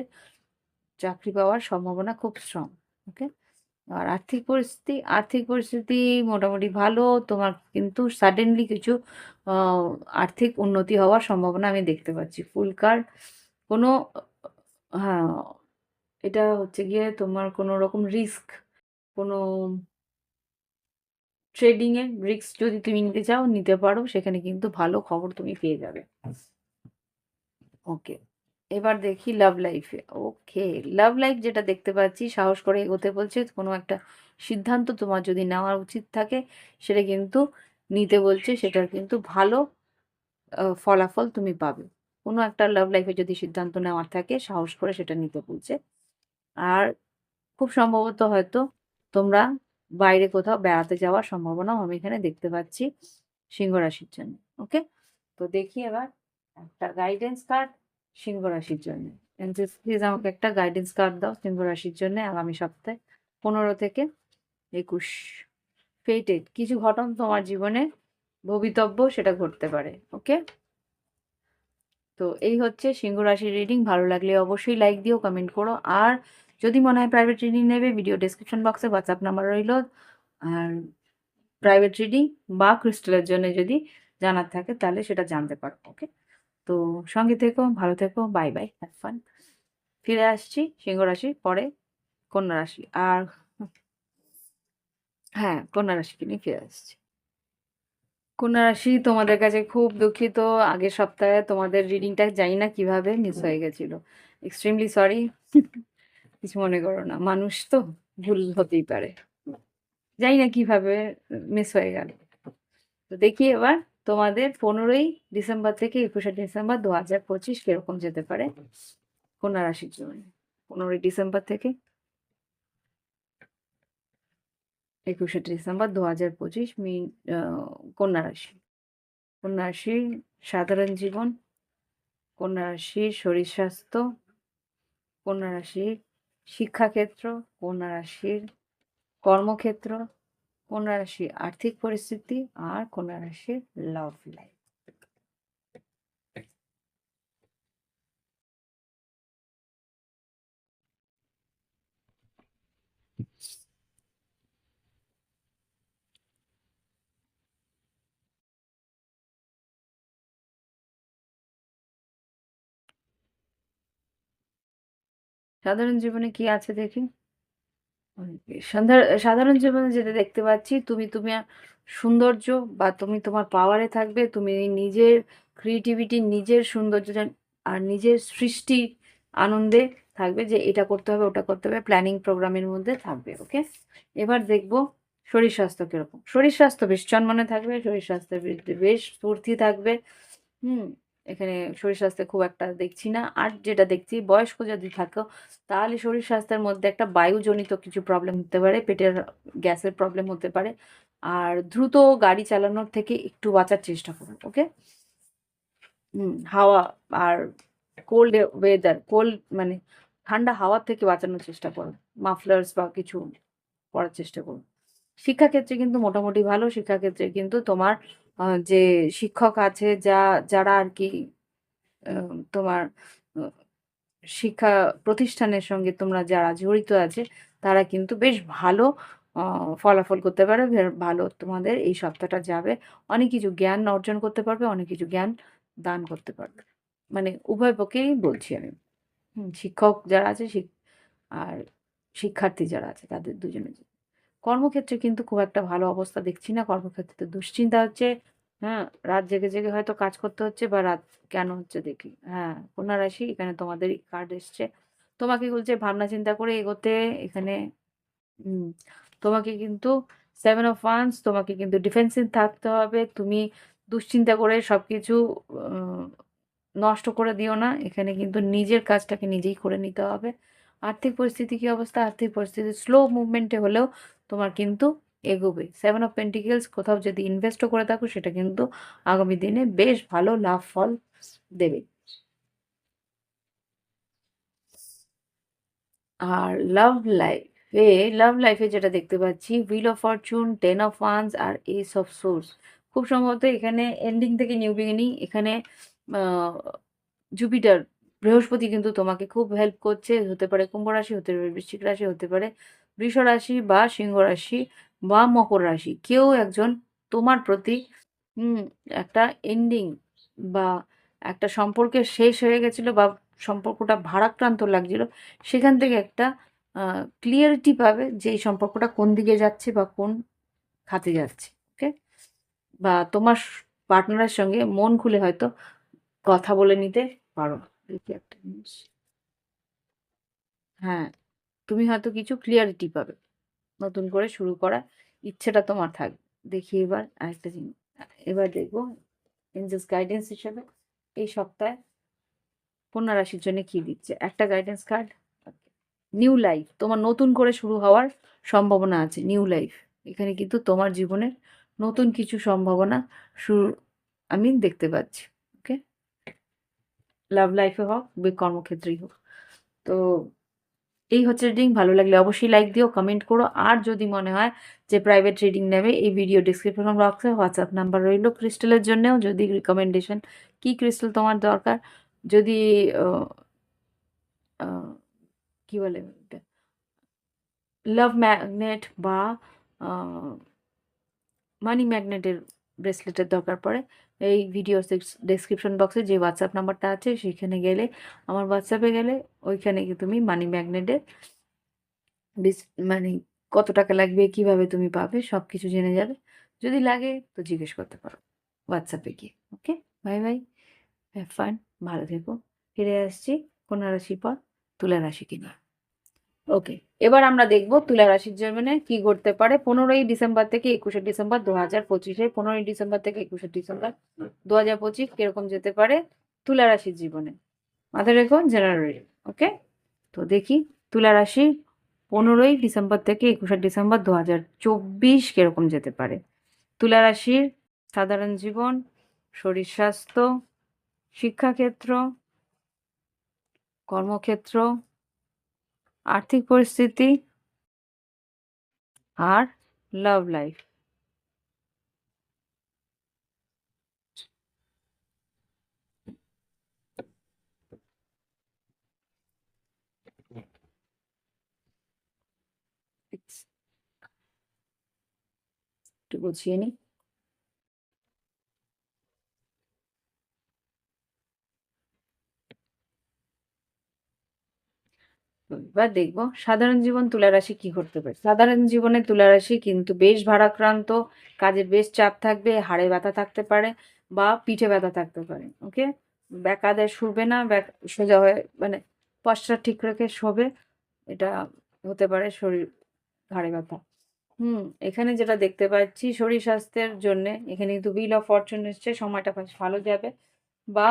চাকরি পাওয়ার সম্ভাবনা খুব স্ট্রং। ওকে? আর আর্থিক পরিস্থিতি মোটামুটি ভালো। তোমার কিন্তু সাডেনলি কিছু আ আর্থিক উন্নতি হওয়ার সম্ভাবনা আমি দেখতে পাচ্ছি। ফুল কার্ড কোনো হ্যাঁ, এটা হচ্ছে গিয়ে তোমার কোনো রকম কোনো ট্রেডিং এ রিস্ক যদি তুমি নিতে চাও নিতে পারো। সেখানে কিন্তু ভালো খবর তুমি পেয়ে যাবে। ওকে। এবার দেখি লাভ লাইফে। ওকে, লাভ লাইফ যেটা দেখতে পাচ্ছি সাহস করে এগোতে বলছে। কোনো একটা সিদ্ধান্ত তোমার যদি নেওয়া উচিত থাকে সেটা কিন্তু নিতে বলছে। সেটার কিন্তু ভালো ফলাফল তুমি পাবে। কোনো একটা লাভ লাইফে যদি সিদ্ধান্ত নেওয়ার থাকে সাহস করে সেটা নিতে বলছে। আর খুব সম্ভবত হয়তো তোমরা বাইরে কোথাও বেড়াতে যাওয়ার সম্ভাবনাও আমি এখানে দেখতে পাচ্ছি সিংহ রাশির জন্য। ওকে? তো দেখি এবার একটা গাইডেন্স কার্ড সিংহ রাশির জন্য। এঞ্জেলস প্লিজ আমাকে একটা গাইডেন্স কার্ড দাও সিংহ রাশির জন্য আগামী সপ্তাহে 15 থেকে 21। ফেটেড কিছু ঘটনা তোমার জীবনে ভবিতব্য সেটা ঘটতে পারে। ওকে? তো এই হচ্ছে সিংহ রাশির রিডিং। ভালো লাগলে অবশ্যই লাইক দিও, কমেন্ট করো। আর যদি মনে হয় প্রাইভেট রিডিং নেবে, ভিডিও ডেসক্রিপশন বক্সে হোয়াটসঅ্যাপ নাম্বার রইল। আর প্রাইভেট রিডিং বা ক্রিস্টালের জন্য যদি জানার থাকে তাহলে সেটা জানতে পারো। ওকে? তো সঙ্গে থেকো, ভালো থেকো। Bye bye, have fun. ফিরে আসছি সিংহ রাশি পরে কন্যা রাশি। আর হ্যাঁ, কন্যা রাশিকে নিয়ে ফিরে আসছি। কন্যা রাশি, তোমাদের কাছে খুব দুঃখিত। আগের সপ্তাহে তোমাদের রিডিংটা জানি না কিভাবে মিস হয়ে গেছিল। Extremely sorry. কিছু মনে করো না। মানুষ তো ভুল হতেই পারে। জানি না কিভাবে মিস হয়ে গেল। তো দেখি এবার তোমাদের 15ই ডিসেম্বর থেকে 21শে ডিসেম্বর 2025 কিরকম যেতে পারে কন্যা রাশির জন্য। 15ই ডিসেম্বর থেকে 21শে ডিসেম্বর 2025 কন্যা রাশি। কন্যা রাশির সাধারণ জীবন, কন্যা রাশির শরীর স্বাস্থ্য, কন্যা রাশির শিক্ষাক্ষেত্র, কন্যা রাশির কর্মক্ষেত্র, কন্যা রাশির আর্থিক পরিস্থিতি আর কন্যা রাশির লাভ লাইফ। সাধারণ জীবনে কি আছে দেখি? সাধারণ জীবনে যেটা দেখতে পাচ্ছি, তুমি সৌন্দর্য বা তুমি তোমার পাওয়ারে থাকবে। তুমি নিজের ক্রিয়েটিভিটি, নিজের সৌন্দর্য আর নিজের সৃষ্টি আনন্দে থাকবে যে এটা করতে হবে, ওটা করতে হবে, প্ল্যানিং প্রোগ্রামের মধ্যে থাকবে। ওকে? এবার দেখব শরীর স্বাস্থ্য কিরকম। শরীর স্বাস্থ্য বেশ চনমনে থাকবে, শরীর স্বাস্থ্যের বিরুদ্ধে বেশ স্ফূর্তি থাকবে। হুম? এখানে শরীর স্বাস্থ্যে খুব একটা দেখছি না। আর যেটা দেখছি, বয়স্ক যদি থাকো তাহলে শরীর স্বাস্থ্যের মধ্যে একটা বায়ুজনিত কিছু প্রবলেম হতে পারে, পেটের গ্যাসের প্রবলেম হতে পারে। আর দ্রুত গাড়ি চালানোর থেকে একটু বাঁচার চেষ্টা করো, ওকে? হাওয়া আর কোল্ড ওয়েদার, কোল্ড মানে ঠান্ডা হাওয়ার থেকে বাঁচানোর চেষ্টা করো। মাফলার্স বা কিছু পড়ার চেষ্টা করো। শিক্ষাক্ষেত্রে কিন্তু মোটামুটি ভালো। শিক্ষাক্ষেত্রে কিন্তু তোমার যে শিক্ষক আছে, যারা আর কি তোমার শিক্ষা প্রতিষ্ঠানের সঙ্গে তোমরা যারা জড়িত আছে, তারা কিন্তু বেশ ভালো ফলাফল করতে পারে। ভালো তোমাদের এই সপ্তাহটা যাবে। অনেক কিছু জ্ঞান অর্জন করতে পারবে, অনেক কিছু জ্ঞান দান করতে পারবে। মানে উভয় পক্ষেই বলছি আমি। শিক্ষক যারা আছে আর শিক্ষার্থী যারা আছে তাদের দুজনে। কর্মক্ষেত্রে কিন্তু খুব একটা ভালো অবস্থা দেখছি না। কর্মক্ষেত্রে তো দুশ্চিন্তা হচ্ছে। হ্যাঁ, রাত জেগে জেগে হয়তো কাজ করতে হচ্ছে, বা রাত কেন হচ্ছে দেখি। হ্যাঁ, কন্যা রাশি, এখানে তোমাদের কার্ড এসছে। তোমাকে বলছে ভাবনা চিন্তা করে এগোতে। এখানে হুম, তোমাকে কিন্তু 7 অফ ওয়ান্স, তোমাকে কিন্তু ডিফেন্সিভ থাকতে হবে। তুমি দুশ্চিন্তা করে সবকিছু আহ, নষ্ট করে দিও না। এখানে কিন্তু নিজের কাজটাকে নিজেই করে নিতে হবে। আর্থিক পরিস্থিতি কি অবস্থা? আর্থিক পরিস্থিতি স্লো মুভমেন্টে হলেও তোমার কিন্তু এগোবে। 7 অফ পেন্টিকেলস, কোথাও যদি ইনভেস্টও করে থাকো সেটা কিন্তু আগামী দিনে বেশ ভালো লাভ ফল দেবে। আর লাইফে লাভ লাইফে যেটা দেখতে পাচ্ছি, wheel of fortune, 10 of wands আর এস অফ সোর্স। খুব সম্ভবত এখানে এন্ডিং থেকে নিউ বিগিনিং। এখানে আহ, জুপিটার, বৃহস্পতি কিন্তু তোমাকে খুব হেল্প করছে। হতে পারে কুম্ভ রাশি, হতে পারে বৃশ্চিক রাশি, হতে পারে বৃষ রাশি বা সিংহ রাশি বা মকর রাশি। কেউ একজন তোমার প্রতি হুম একটা এন্ডিং বা একটা সম্পর্কের শেষ হয়ে গেছিল, বা সম্পর্কটা ভারাক্রান্ত লাগছিল, সেখান থেকে একটা ক্লিয়ারিটি পাবে যে এই সম্পর্কটা কোন দিকে যাচ্ছে বা কোন খাতে যাচ্ছে, ওকে? বা তোমার পার্টনারের সঙ্গে মন খুলে হয়তো কথা বলে নিতে পারো। দেখি একটা জিনিস। হ্যাঁ, তুমি হয়তো কিছু ক্লিয়ারিটি পাবে। নতুন করে শুরু করার ইচ্ছেটা তোমার থাকবে। দেখি এবার আরেকটা জিনিস। এবার দেখবো এঞ্জেলস গাইডেন্স হিসেবে এই সপ্তাহে কন্যা রাশির জন্য কি দিচ্ছে। একটা গাইডেন্স কার্ড, নিউ লাইফ। তোমার নতুন করে শুরু হওয়ার সম্ভাবনা আছে। নিউ লাইফ, এখানে কিন্তু তোমার জীবনের নতুন কিছু সম্ভাবনা শুরু আমি দেখতে পাচ্ছি, ওকে? লাভ লাইফে হোক বা কর্মক্ষেত্রেই হোক। তো এই হচ্ছে রিডিং। ভালো লাগলে অবশ্যই লাইক দিও, কমেন্ট করো। আর যদি মনে হয় যে প্রাইভেট রিডিং নেবে, এই ভিডিও ডিসক্রিপশন বক্সে হোয়াটসঅ্যাপ নাম্বার রইলো ক্রিস্টালের জন্যও। যদি রিকমেন্ডেশন কি ক্রিস্টাল তোমার দরকার, যদি আহ, আহ, কি বলে লাভ ম্যাগনেট বা মানি ম্যাগনেটের ব্রেসলেটের দরকার পড়ে, এই ভিডিও ডেসক্রিপশন বক্সে যে হোয়াটসঅ্যাপ নাম্বারটা আছে সেখানে গেলে, আমার হোয়াটসঅ্যাপে গেলে, ওইখানে গিয়ে তুমি মানি ম্যাগনেটের মানে কত টাকা লাগবে, কিভাবে তুমি পাবে, সব কিছু জেনে যাবে। যদি লাগে তো জিজ্ঞেস করতে পারো হোয়াটসঅ্যাপে গিয়ে, ওকে? বাই বাই, হ্যাভ ফান, ভালো থেকো। ফিরে আসছি কন্যা রাশির পর তুলা রাশিকে নিয়ে। ওকে, এবার আমরা দেখব তুলা রাশির জন্য কি করতে পারে 15ই ডিসেম্বর থেকে 21শে ডিসেম্বর 2025। 15ই ডিসেম্বর থেকে 21শে ডিসেম্বর 2025 কিরকম যেতে পারে তুলা রাশির জীবনে। মাথায় রেখো জানুয়ারি, ওকে? তো দেখি তুলা রাশি 15ই ডিসেম্বর থেকে 21শে ডিসেম্বর 2024 কিরকম যেতে পারে। তুলা রাশির সাধারণ জীবন, শরীর স্বাস্থ্য, শিক্ষাক্ষেত্র, কর্মক্ষেত্র, আর্থিক পরিস্থিতি আর লাভ লাইফ। একটু গুছিয়ে নিই। এবার দেখবো সাধারণ জীবন তুলা রাশি কি করতে পারে। সাধারণ জীবনে তুলা রাশি কিন্তু বেশ ভারাক্রান্ত, কাজের বেশ চাপ থাকবে, হাড়ে ব্যথা থাকতে পারে বা পিঠে ব্যথা থাকতে পারে, ওকে? ব্যাকাদের শুবে না, সোজা হয়ে মানে পশ্চাৎ ঠিক রেখে শোবে, এটা হতে পারে শরীর ঘাড়ে ব্যথা। এখানে যেটা দেখতে পাচ্ছি শরীর স্বাস্থ্যের জন্য, এখানে কিন্তু হুইল অফ ফরচুন এসছে, সময়টা বেশ ভালো যাবে। বা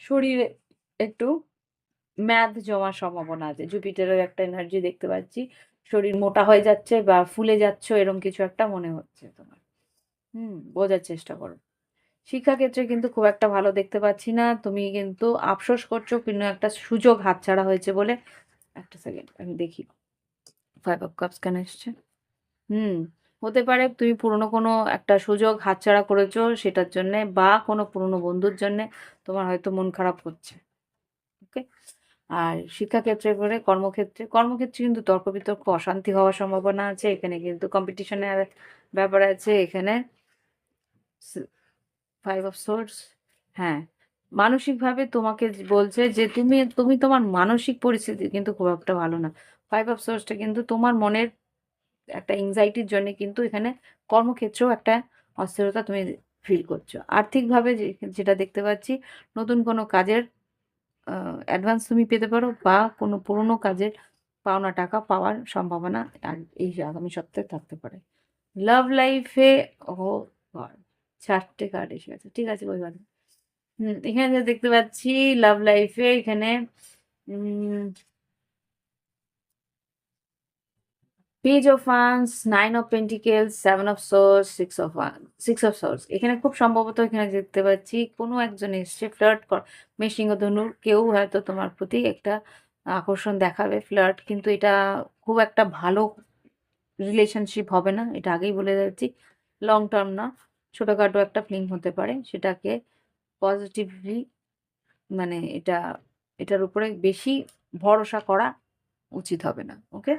শরীরে একটু ম্যাদ জমার সম্ভাবনা আছে। জুপিটারের একটা এনার্জি দেখতে পাচ্ছি। শরীর মোটা হয়ে যাচ্ছে বা ফুলে যাচ্ছ, এরকম কিছু একটা মনে হচ্ছে তোমার। বোঝার চেষ্টা করো। শিক্ষাক্ষেত্রে কিন্তু খুব একটা ভালো দেখতে পাচ্ছি না। তুমি কিন্তু আফসোস করছো কোনো একটা সুযোগ হাতছাড়া হয়েছে বলে। একটা সেকেন্ড আমি দেখি। 5 অফ কাপস কেন এসছে? হুম, হতে পারে তুমি পুরনো কোনো একটা সুযোগ হাতছাড়া করেছো সেটার জন্যে, বা কোনো পুরনো বন্ধুর জন্যে তোমার হয়তো মন খারাপ হচ্ছে। ওকে? আর শিক্ষাক্ষেত্রে করে কর্মক্ষেত্রে কিন্তু তর্ক-বিতর্ক, অশান্তি হওয়ার সম্ভাবনা আছে। এখানে কিন্তু কম্পিটিশনের ব্যাপার আছে। এখানে স 5 অফ সোর্স, হ্যাঁ, মানসিকভাবে তোমাকে বলছে যে তুমি তোমার মানসিক পরিস্থিতি কিন্তু খুব একটা ভালো না। 5 অফ সোর্সটা কিন্তু তোমার মনের একটা এংজাইটির জন্যে কিন্তু এখানে কর্মক্ষেত্রেও একটা অস্থিরতা তুমি ফিল করছো। আর্থিকভাবে যেটা দেখতে পাচ্ছি, নতুন কোনো কাজের অ্যাডভান্স তুমি পেতে পারো, বা কোনো পুরনো কাজের পাওনা টাকা পাওয়ার সম্ভাবনা এই আগামী সপ্তাহে থাকতে পারে। লাভ লাইফে ও গড! ৪ টে কার্ড এসে গেছে। ঠিক আছে, ওই কথা। এখানে যা দেখতে পাচ্ছি লাভ লাইফে এখানে um page of wands, 9 of pentacles, 7 of swords, 6 of swords. এখানে খুব সম্ভবত এখানে দেখতে পাচ্ছি কোনো একজন এসছে ফ্লার্ট মেষশিঙ্গ ধনুর কেউ হয়তো তোমার প্রতি একটা আকর্ষণ দেখাবে, ফ্লার্ট। কিন্তু এটা খুব একটা ভালো রিলেশনশিপ হবে না, এটা আগেই বলে যাচ্ছি। লং টার্ম না, ছোটখাটো একটা ফ্লিং হতে পারে। সেটাকে পজিটিভলি, মানে এটার উপরে বেশি ভরসা করা উচিত হবে না। ওকে?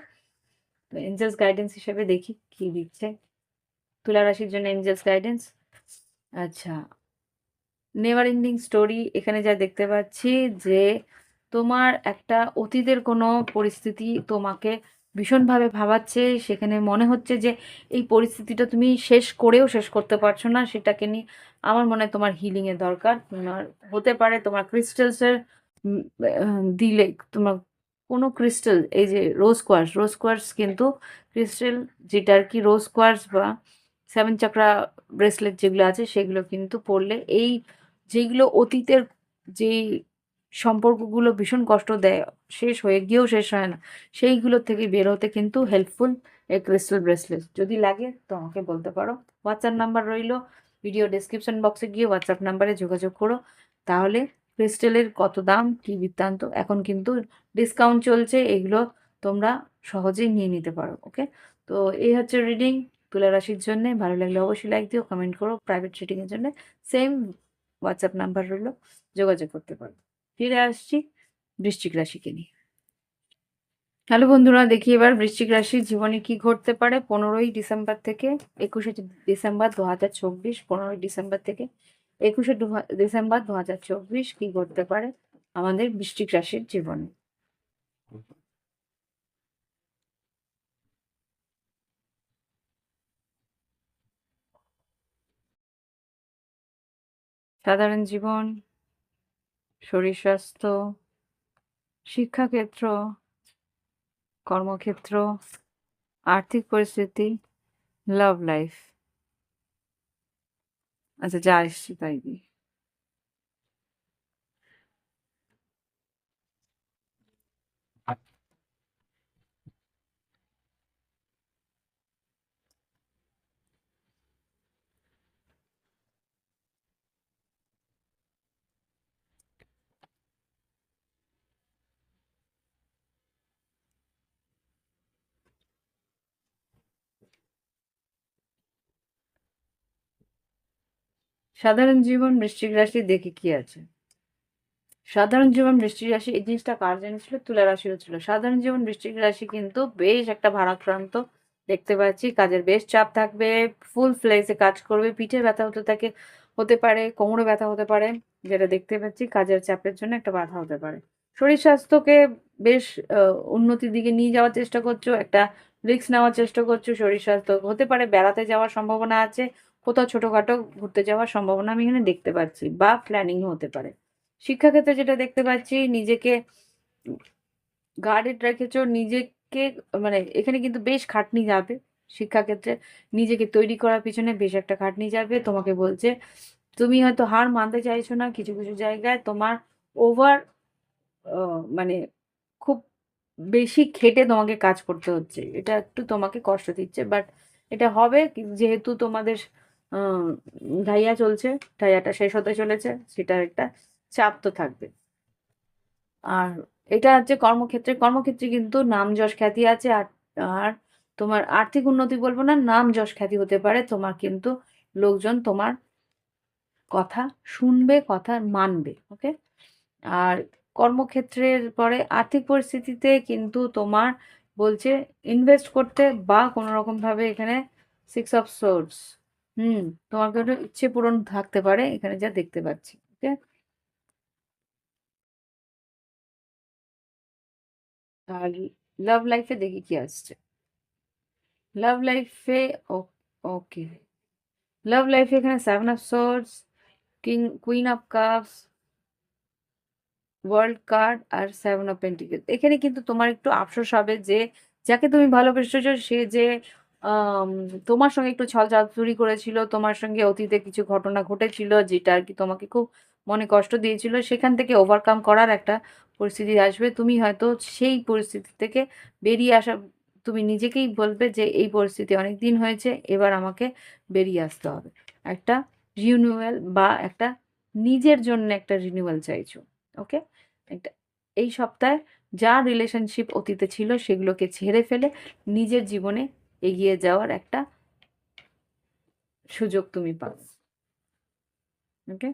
তো এঞ্জেলস গাইডেন্স হিসেবে দেখি কি দিচ্ছে তুলা রাশির জন্য এঞ্জেলস গাইডেন্স। আচ্ছা, নেভার এন্ডিং স্টোরি। এখানে যা দেখতে পাচ্ছি যে তোমার একটা অতীতের কোনো পরিস্থিতি তোমাকে ভীষণভাবে ভাবাচ্ছে। সেখানে মনে হচ্ছে যে এই পরিস্থিতিটা তুমি শেষ করেও শেষ করতে পারছো না। সেটাকে নিয়ে আমার মনে হয় তোমার হিলিং এর দরকার। তোমার হতে পারে তোমার ক্রিস্টালসের দিলে তোমার কোনো ক্রিস্টাল, এই যে রোজ কোয়ার্স কিন্তু ক্রিস্টাল, যেটা আর কি রোজ কোয়ার্স বা 7 চাকরা ব্রেসলেট যেগুলো আছে সেগুলো কিন্তু পরলে এই যেগুলো অতীতের যেই সম্পর্কগুলো ভীষণ কষ্ট দেয়, শেষ হয়ে গিয়েও শেষ হয় না, সেইগুলো থেকে বের হতে কিন্তু হেল্পফুল এই ক্রিস্টাল ব্রেসলেট। যদি লাগে তো আমাকে বলতে পারো। হোয়াটসঅ্যাপ নাম্বার রইলো, ভিডিও ডেসক্রিপশন বক্সে গিয়ে হোয়াটসঅ্যাপ নাম্বারে যোগাযোগ করো। তাহলে ক্রিস্টালের কত দাম, কি বৃত্তান্ত, এখন কিন্তু ডিসকাউন্ট চলছে, এগুলো তোমরা সহজেই নিয়ে নিতে পারো। ওকে? তো এই হচ্ছে রিডিং তুলা রাশির জন্য। ভালো লাগলে অবশ্যই লাইক দিও, কমেন্ট করো। প্রাইভেট রিডিংয়ের জন্য সেম হোয়াটসঅ্যাপ নাম্বার রইলো, যোগাযোগ করতে পারো। ফিরে আসছি বৃশ্চিক রাশিকে নিয়ে। হ্যালো বন্ধুরা, দেখি এবার বৃশ্চিক রাশির জীবনে কি ঘটতে পারে 15ই ডিসেম্বর থেকে 21শে ডিসেম্বর 2024। 15ই ডিসেম্বর থেকে 21শে ডিসেম্বর 2024 কি ঘটতে পারে আমাদের বৃশ্চিক রাশির জীবনে। সাধারণ জীবন, শরীর স্বাস্থ্য, শিক্ষাক্ষেত্র, কর্মক্ষেত্র, আর্থিক পরিস্থিতি, লাভ লাইফ। আচ্ছা, যা এসছি তাই দিই। সাধারণ জীবন বৃশ্চিক রাশি, দেখি কি আছে। সাধারণ জীবন বৃশ্চিক রাশি, এই জিনিসটা কার জন্য ছিল? তুলা রাশিও ছিল। সাধারণ জীবন বৃশ্চিক রাশি কিন্তু বেশ একটা ভারাক্রান্ত দেখতে পাচ্ছি। কাজের বেশ চাপ থাকবে, ফুল ফ্লেজে কাজ করবে, পিঠে ব্যথা হতে থাকে, হতে পারে কোমরে ব্যথা হতে পারে, যেটা দেখতে পাচ্ছি কাজের চাপের জন্য একটা বাধা হতে পারে। শরীর স্বাস্থ্যকে বেশ উন্নতির দিকে নিয়ে যাওয়ার চেষ্টা করছো, একটা রিস্ক নেওয়ার চেষ্টা করছো। শরীর স্বাস্থ্য হতে পারে বেড়াতে যাওয়ার সম্ভাবনা আছে, কোথাও ছোটখাটো ঘুরতে যাওয়ার সম্ভাবনা আমি এখানে দেখতে পাচ্ছি, বা প্ল্যানিং হতে পারে। শিক্ষাক্ষেত্রে যেটা দেখতে পাচ্ছি, নিজেকে গার্ডেড রেখেছো, নিজেকে, মানে এখানে কিন্তু বেশ খাটনি যাবে শিক্ষাক্ষেত্রে। নিজেকে তৈরি করার পিছনে বেশ একটা খাটনি যাবে। তোমাকে বলছে তুমি হয়তো হার মানতে চাইছো না, কিছু কিছু জায়গায় তোমার ওভার মানে খুব বেশি খেটে তোমাকে কাজ করতে হচ্ছে, এটা একটু তোমাকে কষ্ট দিচ্ছে, বাট এটা হবে যেহেতু তোমাদের আহ, ঢাইয়া চলছে, ঢাইয়াটা শেষ হতে চলেছে, সেটার একটা চাপ তো থাকবে। আর এটা হচ্ছে কর্মক্ষেত্রে, কর্মক্ষেত্রে কিন্তু নাম যশ খ্যাতি আছে। আর আর তোমার আর্থিক উন্নতি বলবো না, নাম যশ খ্যাতি হতে পারে তোমার, কিন্তু লোকজন তোমার কথা শুনবে, কথা মানবে। ওকে। আর কর্মক্ষেত্রের পরে আর্থিক পরিস্থিতিতে কিন্তু তোমার বলছে ইনভেস্ট করতে বা কোনো রকম ভাবে এখানে 6 অফ সোর্স, তোমার কোনো ইচ্ছে পূরণ থাকতে পারে এখানে, যা দেখতে পাচ্ছি। ওকে। আর লাভ লাইফে দেখি কি আসছে। লাভ লাইফে ওকে, লাভ লাইফে এখানে 7 of swords, queen of cups, world card আর 7 অফ পেন্টিকেল। এখানে কিন্তু তোমার একটু আফসোস হবে যে যাকে তুমি ভালোবেসেছো সে যে আম, তোমার সঙ্গে একটু ছল চাতুরি করেছিল, তোমার সঙ্গে অতীতে কিছু ঘটনা ঘটেছিল যেটা আর কি তোমাকে খুব মনে কষ্ট দিয়েছিল, সেখান থেকে ওভারকাম করার একটা পরিস্থিতি আসবে। তুমি হয়তো সেই পরিস্থিতি থেকে বেরিয়ে আসা, তুমি নিজেকেই বলবে যে এই পরিস্থিতি অনেক দিন হয়েছে, এবার আমাকে বেরিয়ে আসতে হবে। একটা রিনিউয়াল বা একটা নিজের জন্য একটা রিনিউয়াল চাইছো। ওকে। এটা এই সপ্তাহে যা রিলেশনশিপ অতীতে ছিল সেগুলোকে ছেড়ে ফেলে নিজের জীবনে এগিয়ে যাওয়ার একটা সুযোগ তুমি পাবে। ওকে।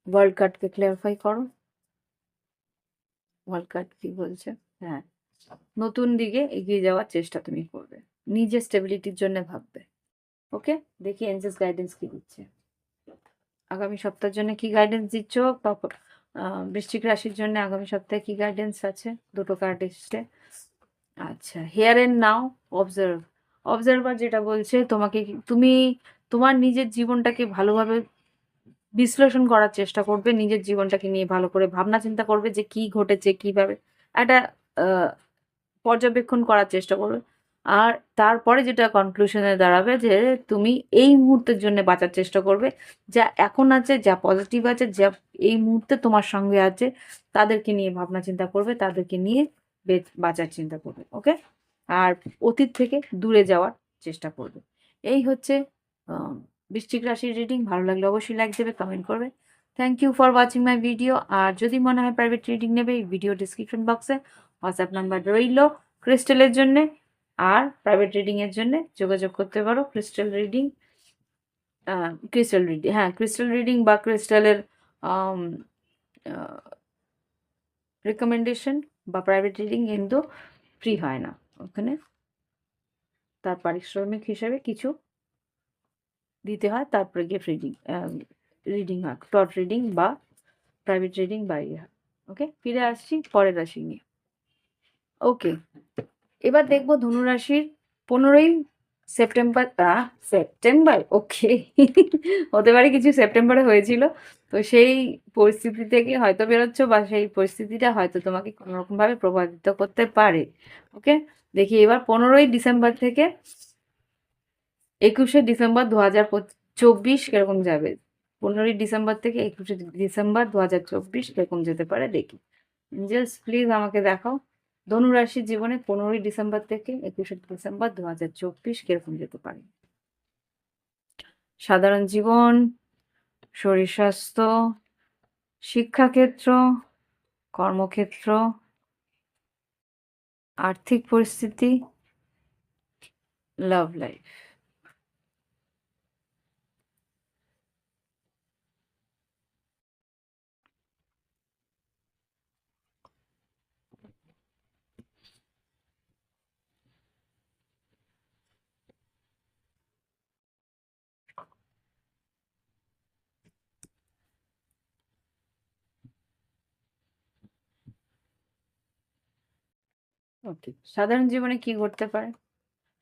ওয়ার্ল্ড কার্ডকে ক্লিয়ারিফাই করো, ওয়ার্ল্ড কার্ড কি বলছে। হ্যাঁ, নতুন দিকে এগিয়ে যাওয়ার চেষ্টা তুমি করবে, নিজের স্টেবিলিটির জন্য ভাববে। ওকে। দেখি এঞ্জেলস গাইডেন্স কি দিচ্ছে, আগামী সপ্তাহের জন্য কি গাইডেন্স দিচ্ছ। বৃশ্চিক রাশির জন্য আগামী সপ্তাহে কি গাইডেন্স আছে, দুটো কার্ড এসছে। আচ্ছা, here and now, observe. Observer যেটা বলছে তোমাকে তুমি তোমার নিজের জীবনটাকে ভালোভাবে বিশ্লেষণ করার চেষ্টা করবে, নিজের জীবনটাকে নিয়ে ভালো করে ভাবনা চিন্তা করবে যে কি ঘটেছে, কিভাবে একটা আহ, পর্যবেক্ষণ করার চেষ্টা করবে। আর তারপরে যেটা কনক্লুশনে দাঁড়াবে যে তুমি এই মুহূর্তের জন্য বাঁচার চেষ্টা করবে, যা এখন আছে, যা পজিটিভ আছে, যা এই মুহূর্তে তোমার সঙ্গে আছে, তাদেরকে নিয়ে ভাবনা চিন্তা করবে, তাদেরকে নিয়ে বাঁচার চিন্তা করবে। ওকে। আর অতীত থেকে দূরে যাওয়ার চেষ্টা করবে। এই হচ্ছে আহ, বৃশ্চিক রাশির রিডিং। ভালো লাগলে অবশ্যই লাইক দেবে, কমেন্ট করবে। Thank you for watching my video. আর যদি মনে হয় প্রাইভেট রিডিং নেবে, এই ভিডিও ডিসক্রিপশন বক্সে হোয়াটসঅ্যাপ নাম্বার রইল ক্রিস্টালের জন্য। আর প্রাইভেট রিডিং এর জন্য যোগাযোগ করতে পারো। ক্রিস্টাল রিডিং, হ্যাঁ, ক্রিস্টাল রিডিং বা ক্রিস্টালের রেকমেন্ডেশন বা প্রাইভেট রিডিং কিন্তু ফ্রি হয় না। ওখানে তার পারিশ্রমিক হিসেবে কিছু দিতে হয়, তারপরে গিয়ে রিডিং রিডিং হয়, ক্লট রিডিং বা প্রাইভেট রিডিং বা ইয়ে হয়। ওকে, ফিরে আসছি পরের রাশি নিয়ে। ওকে, এবার দেখবো ধনুরাশির 15ই সেপ্টেম্বর। সেপ্টেম্বর, ওকে। হতে পারে কিছু সেপ্টেম্বরে হয়েছিল, তো সেই পরিস্থিতি থেকে হয়তো বেরোচ্ছ, বা সেই পরিস্থিতিটা হয়তো তোমাকে কোনো রকম ভাবে প্রভাবিত করতে পারে। ওকে। দেখি এবার 15ই ডিসেম্বর থেকে 21শে ডিসেম্বর 2024 কিরকম যাবে। 15ই ডিসেম্বর থেকে 21শে ডিসেম্বর 2024 কিরকম যেতে পারে দেখি। এঞ্জেলস প্লিজ আমাকে দেখাও ধনুরাশির জীবনে 15ই ডিসেম্বর থেকে 21শে ডিসেম্বর 2024 কিরকম যেতে পারে। সাধারণ জীবন, শরীর স্বাস্থ্য, শিক্ষাক্ষেত্র, কর্মক্ষেত্র, আর্থিক পরিস্থিতি, লাভ লাইফ। ওকে, সাধারণ জীবনে কি ঘটতে পারে।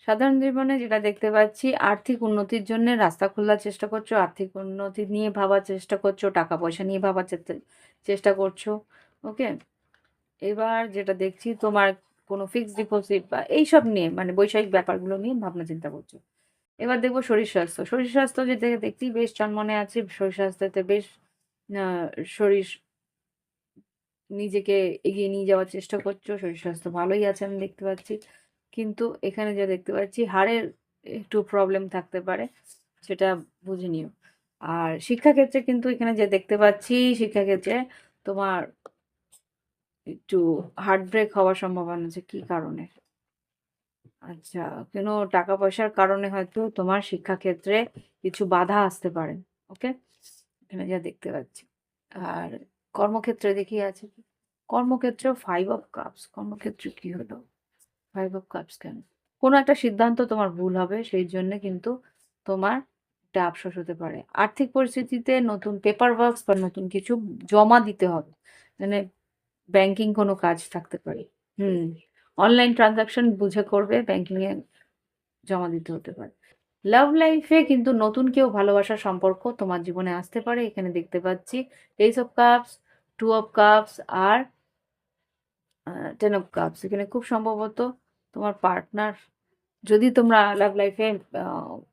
সাধারণ জীবনে যেটা দেখতে পাচ্ছি, আর্থিক উন্নতির জন্য রাস্তা খোলার চেষ্টা করছো, আর্থিক উন্নতি নিয়ে ভাবার চেষ্টা করছো, টাকা পয়সা নিয়ে ভাবার চেষ্টা করছো। ওকে। এবার যেটা দেখছি তোমার কোনো ফিক্সড ডিপোজিট বা এইসব নিয়ে, মানে বৈষয়িক ব্যাপারগুলো নিয়ে ভাবনা চিন্তা করছো। এবার দেখবো শরীর স্বাস্থ্য। শরীর স্বাস্থ্য যেটা দেখতেই বেশ চনমনে আছে। শরীর স্বাস্থ্যতে বেশ আ শরীর নিজেকে এগিয়ে নিয়ে যাওয়ার চেষ্টা করছো। শরীর স্বাস্থ্য ভালোই আছে আমি দেখতে পাচ্ছি। কিন্তু এখানে যা দেখতে পাচ্ছি হাড়ের একটু প্রবলেম থাকতে পারে, সেটা বুঝে নিও। আর শিক্ষাক্ষেত্রে কিন্তু এখানে যে দেখতে পাচ্ছি, শিক্ষাক্ষেত্রে তোমার একটু হার্ট ব্রেক হওয়ার সম্ভাবনা আছে। কি কারণে? আচ্ছা, কোনো টাকা-পয়সার কারণে হয়তো তোমার শিক্ষাক্ষেত্রে কিছু বাধা আসতে পারে। ওকে? এখানে যা দেখতে পাচ্ছি। আর কর্মক্ষেত্রে দেখি আছে কি? কর্মক্ষেত্রেও 5 অফ কাপস। কর্মক্ষেত্রে কি হলো? 5 অফ কাপস কেন? কোনো একটা সিদ্ধান্ত তোমার ভুল হবে, সেই জন্যে কিন্তু তোমার একটা আফসোস হতে পারে। আর্থিক পরিস্থিতিতে নতুন পেপার ওয়ার্কস বা নতুন কিছু জমা দিতে হবে। মানে ব্যাংকিং কোনো কাজ থাকতে পারে। হুম। অনলাইন ট্রান্সেকশন বুঝে করবে, ব্যাংকিং এ জমা দিতে হতে পারে। লাভ লাইফে কিন্তু নতুন কেউ ভালোবাসার সম্পর্ক তোমার জীবনে আসতে পারে। এখানে দেখতে পাচ্ছি ace of cups, 2 of cups আর 10 অফ কাপস। এখানে খুব সম্ভবত তোমার পার্টনার, যদি তোমরা লাভ লাইফে আ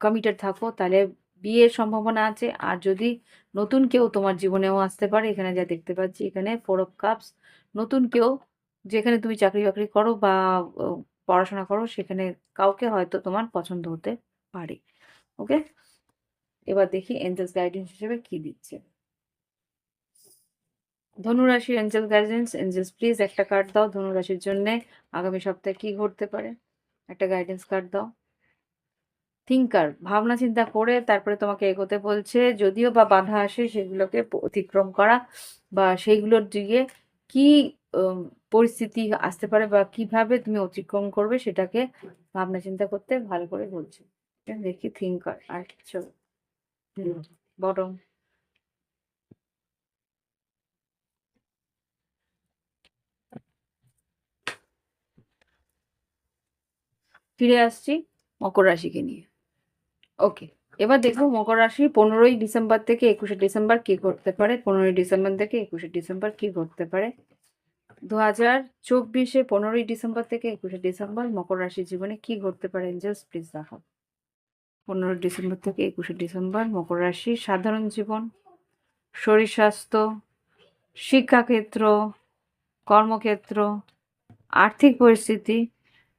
কমিটেড থাকো তাহলে বিয়ের সম্ভাবনা আছে। আর যদি নতুন কেউ তোমার জীবনেও আসতে পারে, এখানে যা দেখতে পাচ্ছি এখানে 4 অফ কাপস। নতুন কেউ, যেখানে তুমি চাকরি-বাকরি করো বা ও পড়াশোনা করো, সেখানে কাউকে হয়তো তোমার পছন্দ হতে পারে। ওকে? এবার দেখি এঞ্জেলস গাইডেন্স হিসেবে কি দিচ্ছে। ধনুরাশি এঞ্জেল গাইডেন্স, এঞ্জেলস প্লিজ একটা কার্ড দাও ধনুরাশির জন্যে। আগামী সপ্তাহে কি ঘটতে পারে? একটা গাইডেন্স কার্ড দাও। থিঙ্কার, ভাবনা চিন্তা করে তারপরে তোমাকে এগোতে বলছে। যদিও বা বাধা আসে সেগুলোকে অতিক্রম করা বা সেইগুলোর দিকে কি পরিস্থিতি আসতে পারে বা কিভাবে তুমি অতিক্রম করবে সেটাকে ভাবনা চিন্তা করতে ভালো করে বলছে। দেখি থিঙ্কার আর কিছু। বটম, ফিরে আসছি মকর রাশিকে নিয়ে। ওকে, এবার দেখবো মকর রাশি 15ই ডিসেম্বর থেকে 21শে ডিসেম্বর কি করতে পারে। 15ই ডিসেম্বর থেকে 21শে ডিসেম্বর কি করতে পারে 2024-এ। 15ই ডিসেম্বর থেকে 21শে ডিসেম্বর মকর রাশির জীবনে কি ঘটতে পারে এঞ্জেলস প্লিজ দেখাও। 15ই ডিসেম্বর থেকে 21শে ডিসেম্বর মকর রাশির সাধারণ জীবন, শরীর স্বাস্থ্য, শিক্ষাক্ষেত্র, কর্মক্ষেত্র, আর্থিক পরিস্থিতি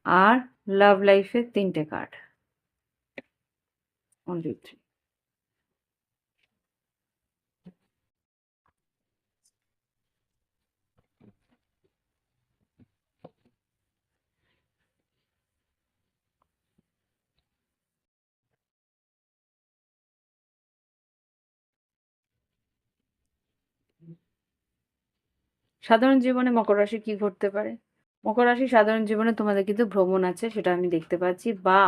আর লাভ লাইফের 3টে কার্ড। 1 2 3। সাধারণ জীবনে মকর রাশির কি ঘটতে পারে? মকর রাশির সাধারণ জীবনে তোমাদের কিন্তু ভ্রমণ আছে, সেটা আমি দেখতে পাচ্ছি। বা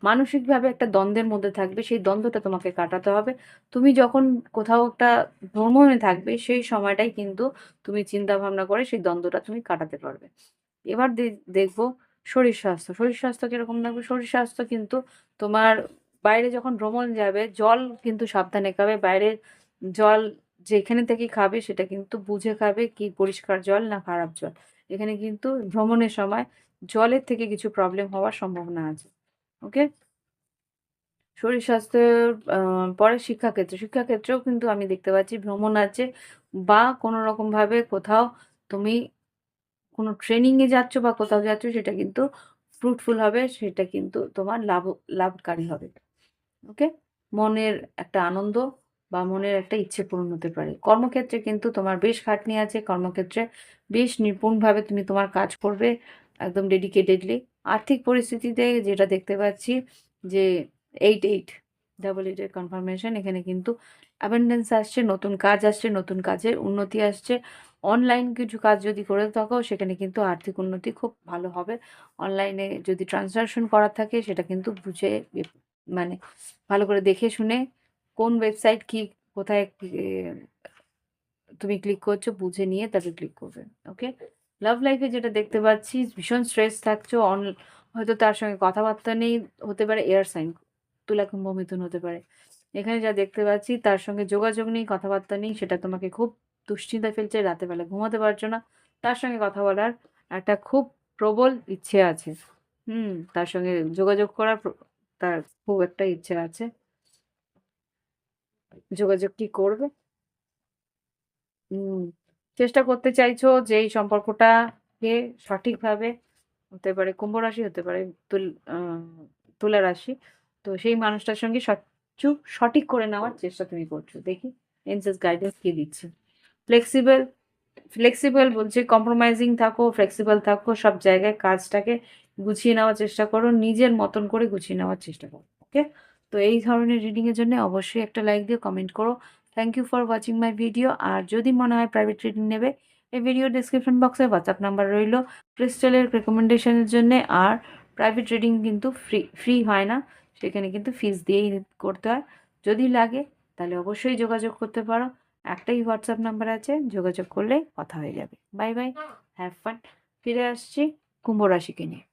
মানসিকভাবে একটা দ্বন্দ্বের মধ্যে থাকবে, সেই দ্বন্দ্বটা তোমাকে কাটাতে হবে। তুমি যখন কোথাও একটা ভ্রমণে থাকবে সেই সময়টাই কিন্তু তুমি চিন্তা ভাবনা করে সেই দ্বন্দ্বটা তুমি কাটাতে পারবে। এবার দেখবো শরীর স্বাস্থ্য। শরীর স্বাস্থ্য কিরকম থাকবে? শরীর স্বাস্থ্য কিন্তু তোমার বাইরে যখন ভ্রমণ যাবে, জল কিন্তু সাবধানে খাবে। বাইরের জল যেখানে থেকে খাবে সেটা কিন্তু বুঝে খাবে, কি পরিষ্কার জল না খারাপ জল। এখানে কিন্তু ভ্রমণের সময় জলের থেকে কিছু প্রবলেম হওয়ার সম্ভাবনা আছে। ওকে? শরীর স্বাস্থ্যের পরে শিক্ষাক্ষেত্র। শিক্ষাক্ষেত্রেও কিন্তু আমি দেখতে পাচ্ছি ভ্রমণ আছে বা কোনো রকমভাবে কোথাও তুমি কোনো ট্রেনিং এ যাচ্ছ বা কোথাও যাচ্ছ, সেটা কিন্তু ফ্রুটফুল হবে। সেটা কিন্তু তোমার লাভকারী হবে। ওকে? মনের একটা আনন্দ বা মনের একটা ইচ্ছে পূরণ হতে পারে। কর্মক্ষেত্রে কিন্তু তোমার বেশ খাটনি আছে। কর্মক্ষেত্রে বেশ নিপুণভাবে তুমি তোমার কাজ করবে, একদম ডেডিকেটেডলি। আর্থিক পরিস্থিতিতে যেটা দেখতে পাচ্ছি যে 8, 8, 8 এর কনফার্মেশন। এখানে কিন্তু অ্যাবান্ডেন্স আসছে, নতুন কাজ আসছে, নতুন কাজের উন্নতি আসছে। অনলাইন কিছু কাজ যদি করে থাকো সেখানে কিন্তু আর্থিক উন্নতি খুব ভালো হবে। অনলাইনে যদি ট্রান্সাকশন করার থাকে সেটা কিন্তু বুঝে মানে ভালো করে দেখে শুনে কোন ওয়েবসাইট কি, কোথায় তুমি ক্লিক করছো বুঝে নিয়ে তারপরে ক্লিক করবে। ওকে? লাভ লাইফে যেটা দেখতে পাচ্ছি ভীষণ স্ট্রেস থাকছো। হয়তো তার সঙ্গে কথাবার্তা নেই, হতে পারে এয়ার সাইন, তুলা, কুম্ভ, মিথুন হতে পারে। এখানে যা দেখতে পাচ্ছি তার সঙ্গে যোগাযোগ নেই, কথাবার্তা নেই, সেটা তোমাকে খুব দুশ্চিন্তায় ফেলছে। রাতের বেলা ঘুমাতে পারছো না। তার সঙ্গে কথা বলার একটা খুব প্রবল ইচ্ছে আছে। তার সঙ্গে যোগাযোগ করার তার খুব একটা ইচ্ছে আছে, যোগাযোগ কি করবে। হুম, চেষ্টা করতে চাইছো যে এই সম্পর্কটাকে সঠিকভাবে, হতে পারে কুম্ভ রাশি, হতে পারে তুল আহ, তুলা রাশি, তো সেই মানুষটার সঙ্গে সঠিক করে নেওয়ার চেষ্টা তুমি করছো। দেখি এনসেস গাইডেন্স কি দিচ্ছে। ফ্লেক্সিবল, ফ্লেক্সিবল বলছে কম্প্রোমাইজিং থাকো, ফ্লেক্সিবল থাকো, সব জায়গায় কাজটাকে গুছিয়ে নেওয়ার চেষ্টা করো, নিজের মতন করে গুছিয়ে নেওয়ার চেষ্টা করো। ওকে, তো এই ধরনের রিডিং এর জন্য অবশ্যই একটা লাইক দিয়ে কমেন্ট করো। Thank you for watching my video. আর যদি মনে হয় প্রাইভেট রিডিং নেবে, এই ভিডিও ডিসক্রিপশন বক্সে হোয়াটসঅ্যাপ নাম্বার রইলো ক্রিস্টালের রেকমেন্ডেশনের জন্য। আর প্রাইভেট রিডিং কিন্তু ফ্রি হয় না, সেখানে কিন্তু ফিস দিয়েই করতে হয়। যদি লাগে তাহলে অবশ্যই যোগাযোগ করতে পারো। একটাই হোয়াটসঅ্যাপ নাম্বার আছে, যোগাযোগ করলে কথা হয়ে যাবে। Bye bye, have fun. ফিরে আসছি কুম্ভ রাশিকে নিয়ে।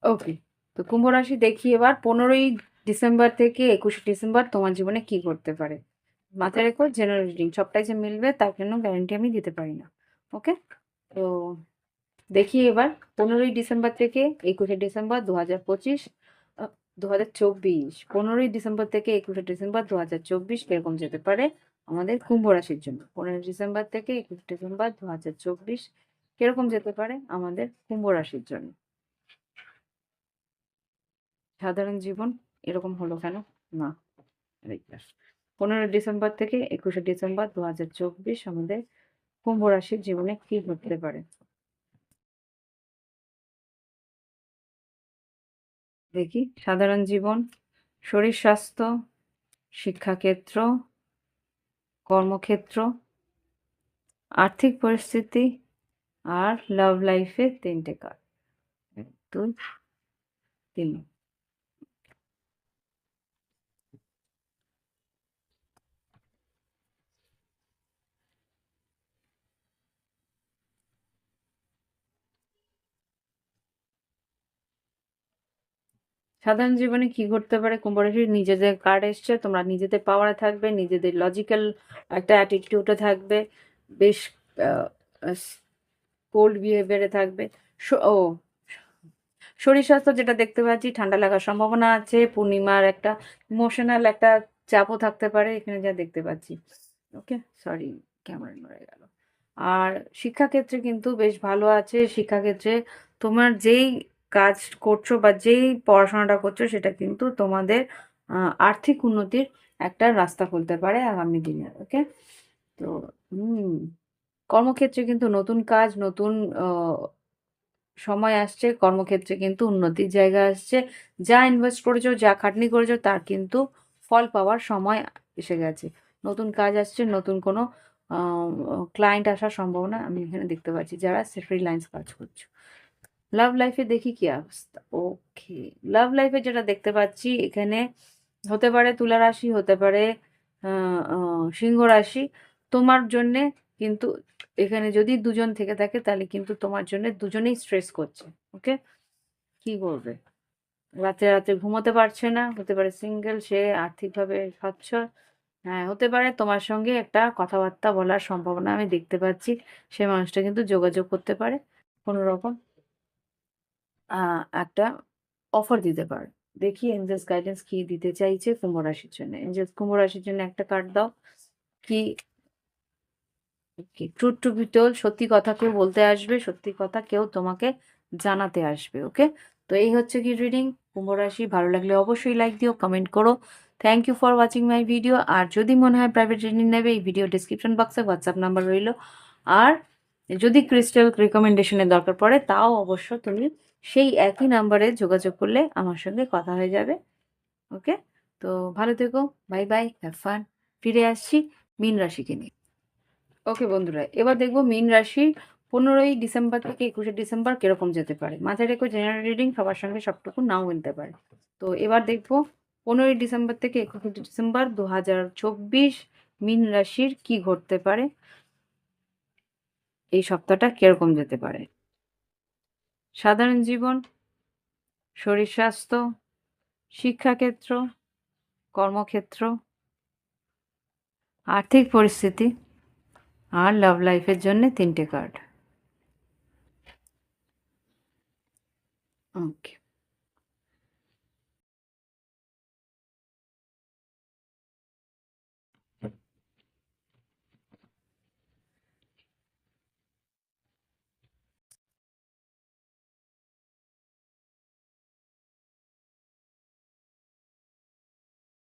ওকে, তো কুম্ভ রাশি দেখি এবার 15ই ডিসেম্বর থেকে 21শে ডিসেম্বর তোমার জীবনে কি ঘটতে পারে। মাথায় রেখো, জেনারেল রিডিং, সবটাই যে মিলবে তার জন্য গ্যারান্টি আমি দিতে পারি না। ওকে, তো দেখি এবার 15ই ডিসেম্বর থেকে 21শে ডিসেম্বর 2025, 2024, 15ই ডিসেম্বর থেকে 21শে ডিসেম্বর 2024 কিরকম যেতে পারে আমাদের কুম্ভ রাশির জন্য। 15ই ডিসেম্বর থেকে 21শে ডিসেম্বর 2024 কিরকম যেতে পারে আমাদের কুম্ভ রাশির জন্য। সাধারণ জীবন এরকম হলো কেন? না, 15ই ডিসেম্বর থেকে 21শে ডিসেম্বর 2024 আমাদের কুম্ভ রাশির জীবনে কি ঘটতে পারে। দেখি, সাধারণ জীবন, শরীর স্বাস্থ্য, শিক্ষাক্ষেত্র, কর্মক্ষেত্র, আর্থিক পরিস্থিতি, আর লাভ লাইফে 3টে কার্ড। 1, 2, 3। সাধারণ জীবনে কি ঘটতে পারে কুম্ভ রাশির, নিজেদের কার্ড এসছে, তোমরা নিজেদের পাওয়ারে থাকবে, নিজেদের লজিক্যাল একটা অ্যাটিটিউডে থাকবে, বেশ কোল্ড বিহেভিয়ারে থাকবে। ও, শরীর স্বাস্থ্য যেটা দেখতে পাচ্ছি, ঠান্ডা লাগার সম্ভাবনা আছে, পূর্ণিমার একটা ইমোশনাল একটা চাপও থাকতে পারে এখানে যা দেখতে পাচ্ছি। ওকে, সরি, ক্যামেরা নড়ে গেল। আর শিক্ষাক্ষেত্রে কিন্তু বেশ ভালো আছে। শিক্ষাক্ষেত্রে তোমার যেই কাজ করছো বা যেই পড়াশোনাটা করছো সেটা কিন্তু তোমাদের আর্থিক উন্নতির একটা রাস্তা খুলতে পারে আগামী দিনে। ওকে, তো কর্মক্ষেত্রে কিন্তু নতুন কাজ, নতুন সময় আসছে, কর্মক্ষেত্রে কিন্তু উন্নতির জায়গা আসছে। যা ইনভেস্ট করেছো, যা খাটনি করেছো, তার কিন্তু ফল পাওয়ার সময় এসে গেছে। নতুন কাজ আসছে, নতুন কোনো ক্লায়েন্ট আসার সম্ভাবনা আমি এখানে দেখতে পাচ্ছি যারা ফ্রিল্যান্স কাজ করছো। লাভ লাইফে দেখি কি অবস্থা। ওকে, লাভ লাইফে যেটা দেখতে পাচ্ছি এখানে, হতে পারে তুলা রাশি, হতে পারে সিংহ রাশি। তোমার জন্যে কিন্তু এখানে যদি দুজন থেকে থাকে তাহলে কিন্তু তোমার জন্য দুজনেই স্ট্রেস করছে। ওকে, কি করবে, রাতে রাতে ঘুমোতে পারছে না, হতে পারে সিঙ্গেল, সে আর্থিকভাবে সচ্ছল। হ্যাঁ, হতে পারে তোমার সঙ্গে একটা কথাবার্তা বলার সম্ভাবনা আমি দেখতে পাচ্ছি, সে মানুষটা কিন্তু যোগাযোগ করতে পারে, কোনো রকম একটা অফার দিতে পারে। দেখি এঞ্জেলস গাইডেন্স কি দিতে চাইছে কুম্ভ রাশির জন্য। এঞ্জেলস কুম্ভ রাশির জন্য একটা কার্ড দাও। কি, ট্রুথ টু বি টোল্ড, সত্যি কথা কেউ বলতে আসবে, সত্যি কথা কেউ তোমাকে জানাতে আসবে। ওকে, তো এই হচ্ছে কি রিডিং কুম্ভ রাশি। ভালো লাগলে অবশ্যই লাইক দিও, কমেন্ট করো। Thank you for watching my video. আর যদি মনে হয় প্রাইভেট রিডিং নেবে, এই ভিডিও ডিসক্রিপশন বক্সে হোয়াটসঅ্যাপ নাম্বার রইলো। আর যদি ক্রিস্টাল রিকমেন্ডেশনের দরকার পড়ে, তাও অবশ্য তুমি সেই একই নাম্বারে যোগাযোগ করলে আমার সঙ্গে কথা হয়ে যাবে। ওকে, তো ভালো থেকো, বাই বাই, হ্যাভ ফান। ফিরে আসছি মীন রাশিকে নিয়ে। ওকে বন্ধুরা, এবার দেখবো মীন রাশি 15ই ডিসেম্বর থেকে 21শে ডিসেম্বর কিরকম যেতে পারে। মাথায় রেখো, জেনারেল রিডিং, সবার সঙ্গে সবটুকু নাও মিলতে পারে। তো এবার দেখবো 15ই ডিসেম্বর থেকে 21শে ডিসেম্বর 2024 মীন রাশির কি ঘটতে পারে, এই সপ্তাহটা কিরকম যেতে পারে। সাধারণ জীবন, শরীর স্বাস্থ্য, শিক্ষাক্ষেত্র, কর্মক্ষেত্র, আর্থিক পরিস্থিতি, আর লাভ লাইফের জন্য 3টে কার্ড। ওকে।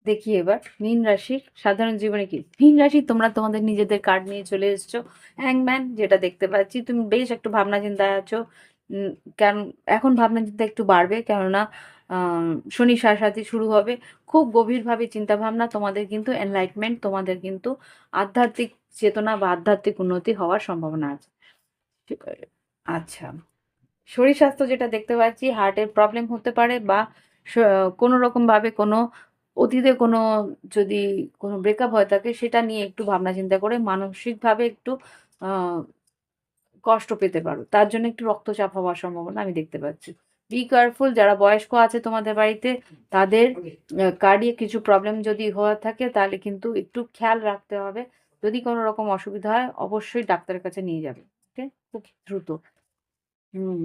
দেখি এবার মীন রাশির সাধারণ জীবনে কি। মীন রাশি, তোমরা তোমাদের নিজেদের কার্ড নিয়ে চলে এসছো। হ্যাংম্যান, যেটা দেখতে পাচ্ছি তুমি বেশ একটু ভাবনা চিন্তায় আছো। কারণ এখন ভাবনা চিন্তা একটু বাড়বে, কেননা শনি সাড়ে শুরু হবে। খুব গভীরভাবে চিন্তা ভাবনা তোমাদের, কিন্তু এনলাইটমেন্ট, তোমাদের কিন্তু আধ্যাত্মিক চেতনা বা আধ্যাত্মিক উন্নতি হওয়ার সম্ভাবনা আছে। ঠিক আছে। আচ্ছা, শরীর স্বাস্থ্য যেটা দেখতে পাচ্ছি, হার্টের প্রবলেম হতে পারে, বা কোনো রকমভাবে কোনো অতীতে কোনো যদি কোনো ব্রেকআপ হয়ে থাকে সেটা নিয়ে একটু ভাবনা চিন্তা করে মানসিকভাবে একটু আহ, কষ্ট পেতে পারো। তার জন্য একটু রক্তচাপ হওয়ার সম্ভাবনা আমি দেখতে পাচ্ছি। বি কেয়ারফুল, যারা বয়স্ক আছে তোমাদের বাড়িতে, তাদের কার্ডিয়াক কিছু প্রবলেম যদি হয়ে থাকে তাহলে কিন্তু একটু খেয়াল রাখতে হবে। যদি কোনো রকম অসুবিধা হয় অবশ্যই ডাক্তারের কাছে নিয়ে যাবে। ওকে, খুব দ্রুত। হুম।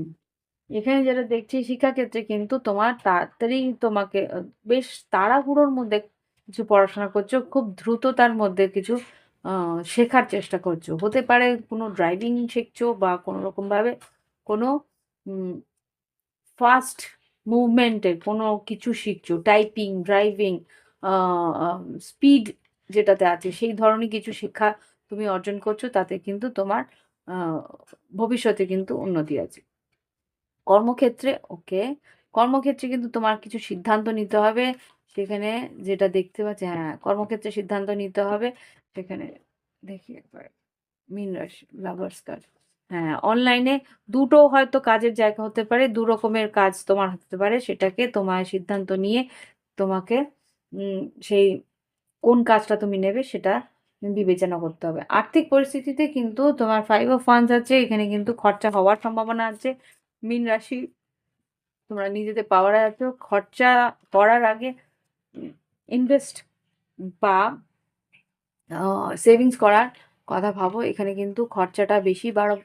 এখানে যেটা দেখছি, শিক্ষাক্ষেত্রে কিন্তু তোমার তাড়াতাড়ি তোমাকে বেশ তাড়াহুড়োর মধ্যে কিছু পড়াশোনা করছো, খুব দ্রুততার মধ্যে কিছু শেখার চেষ্টা করছো। হতে পারে কোনো ড্রাইভিং শিখছো, বা কোনো রকমভাবে কোনো ফাস্ট মুভমেন্টের কোনো কিছু শিখছো, টাইপিং, ড্রাইভিং, স্পিড যেটাতে আছে সেই ধরনের কিছু শিক্ষা তুমি অর্জন করছো। তাতে কিন্তু তোমার আহ, ভবিষ্যতে কিন্তু উন্নতি আছে। কর্মক্ষেত্রে ওকে, কর্মক্ষেত্রে কিন্তু তোমার কিছু সিদ্ধান্ত নিতে হবে। সেখানে যেটা দেখতে পাচ্ছি, হ্যাঁ, কর্মক্ষেত্রে সিদ্ধান্ত নিতে হবে। সেখানে দেখি একবার মীন রাশি লাভার্স কার্ড। হ্যাঁ, অনলাইনে দুটো হয়তো কাজের জায়গা হতে পারে, দু রকমের কাজ তোমার হতে পারে। সেটাকে তোমার সিদ্ধান্ত নিয়ে তোমাকে উম, সেই কোন কাজটা তুমি নেবে সেটা বিবেচনা করতে হবে। আর্থিক পরিস্থিতিতে কিন্তু তোমার 5 অফ ওয়ান্স আছে, এখানে কিন্তু খরচা হওয়ার সম্ভাবনা আছে। মীন রাশি, তোমরা নিজেদের পাওয়ারে আছো। খরচা করার আগে ইনভেস্ট বা সেভিংস করার কথা ভাবো। এখানে কিন্তু খরচাটা বেশি বাড়ো,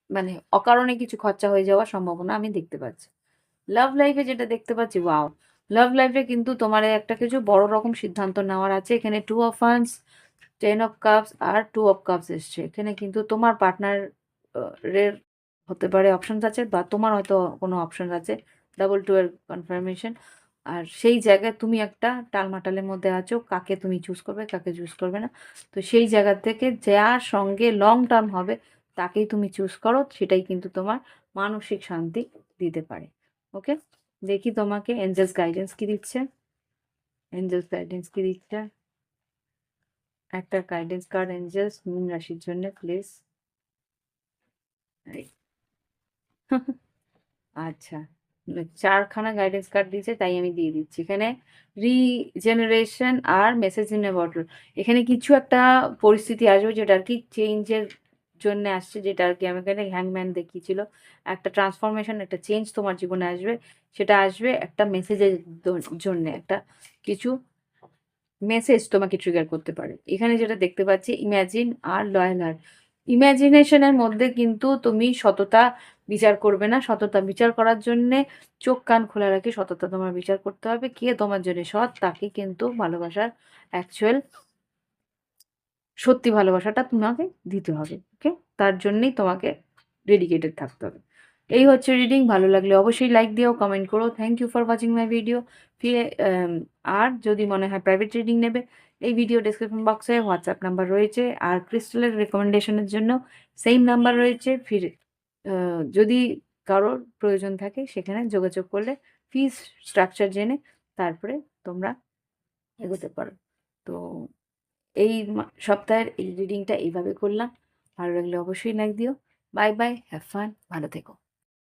মানে অকারণে কিছু খরচা হয়ে যাওয়ার সম্ভাবনা আমি দেখতে পাচ্ছি। লাভ লাইফে যেটা দেখতে পাচ্ছি, ওয়াও, লাভ লাইফে কিন্তু তোমার একটা কিছু বড় রকম সিদ্ধান্ত নেওয়ার আছে। এখানে 2 অফ ওয়ান্স, 10 অফ কাপস আর 2 অফ কাপস এসছে। এখানে কিন্তু তোমার পার্টনার এর হতে পারে অপশনস আছে, বা তোমার হয়তো কোনো অপশন আছে। ডাবল 2 এর কনফার্মেশন। আর সেই জায়গায় তুমি একটা টালমাটালের মধ্যে আছো, কাকে তুমি চুজ করবে কাকে চুজ করবে না। তো সেই জায়গা থেকে যার সঙ্গে লং টার্ম হবে তাকেই তুমি চুজ করো, সেটাই কিন্তু তোমার মানসিক শান্তি দিতে পারে। ওকে, দেখি তোমাকে এঞ্জেলস গাইডেন্স কি দিচ্ছে। এঞ্জেলস গাইডেন্স কি দিচ্ছে, একটা গাইডেন্স কার্ড এঞ্জেলস মীন রাশির জন্য প্লিজ। আচ্ছা, 4খানা গাইডেন্স কার্ড দিয়েছে, তাই আমি দিয়ে দিচ্ছি। এখানে রিজেনারেশন আর মেসেজ ইন এ বটল। এখানে কিছু একটা পরিস্থিতি আসবে যেটা আর কি চেঞ্জের জন্য আসছে, যেটা আর কি আমি এখানে হ্যাংম্যান দেখিয়েছিল। একটা ট্রান্সফরমেশন, একটা চেঞ্জ তোমার জীবনে আসবে। সেটা আসবে একটা মেসেজের জন্য, একটা কিছু মেসেজ তোমাকে ট্রিগার করতে পারে। এখানে যেটা দেখতে পাচ্ছি, ইমাজিন আর লয়াল হার্ট। ইমাজিনেশনের মধ্যে কিন্তু তুমি সততা বিচার করবে না। সততা বিচার করার জন্যে চোখ কান খোলা রাখে সততা তোমার বিচার করতে হবে। কে তোমার জন্য সৎ তাকে কিন্তু ভালোবাসার অ্যাকচুয়াল সত্যি ভালোবাসাটা তোমাকে দিতে হবে। ওকে, তার জন্যই তোমাকে ডেডিকেটেড থাকতে হবে। এই হচ্ছে রিডিং। ভালো লাগলে অবশ্যই লাইক দিও, কমেন্ট করো। Thank you for watching my video. ফিরে আর যদি মনে হয় প্রাইভেট রিডিং নেবে, এই ভিডিও ডেসক্রিপশন বক্সে হোয়াটসঅ্যাপ নাম্বার রয়েছে, আর ক্রিস্টালের রেকমেন্ডেশনের জন্য সেম নাম্বার রয়েছে। ফিরে যদি কারোর প্রয়োজন থাকে সেখানে যোগাযোগ করলে ফিস স্ট্রাকচার জেনে তারপরে তোমরা এগোতে পারো। তো এই সপ্তাহের এই রিডিংটা এইভাবে করলাম। ভালো লাগলে অবশ্যই লাইক দিও। বাই বাই, হ্যাভ ফান, ভালো থেকো।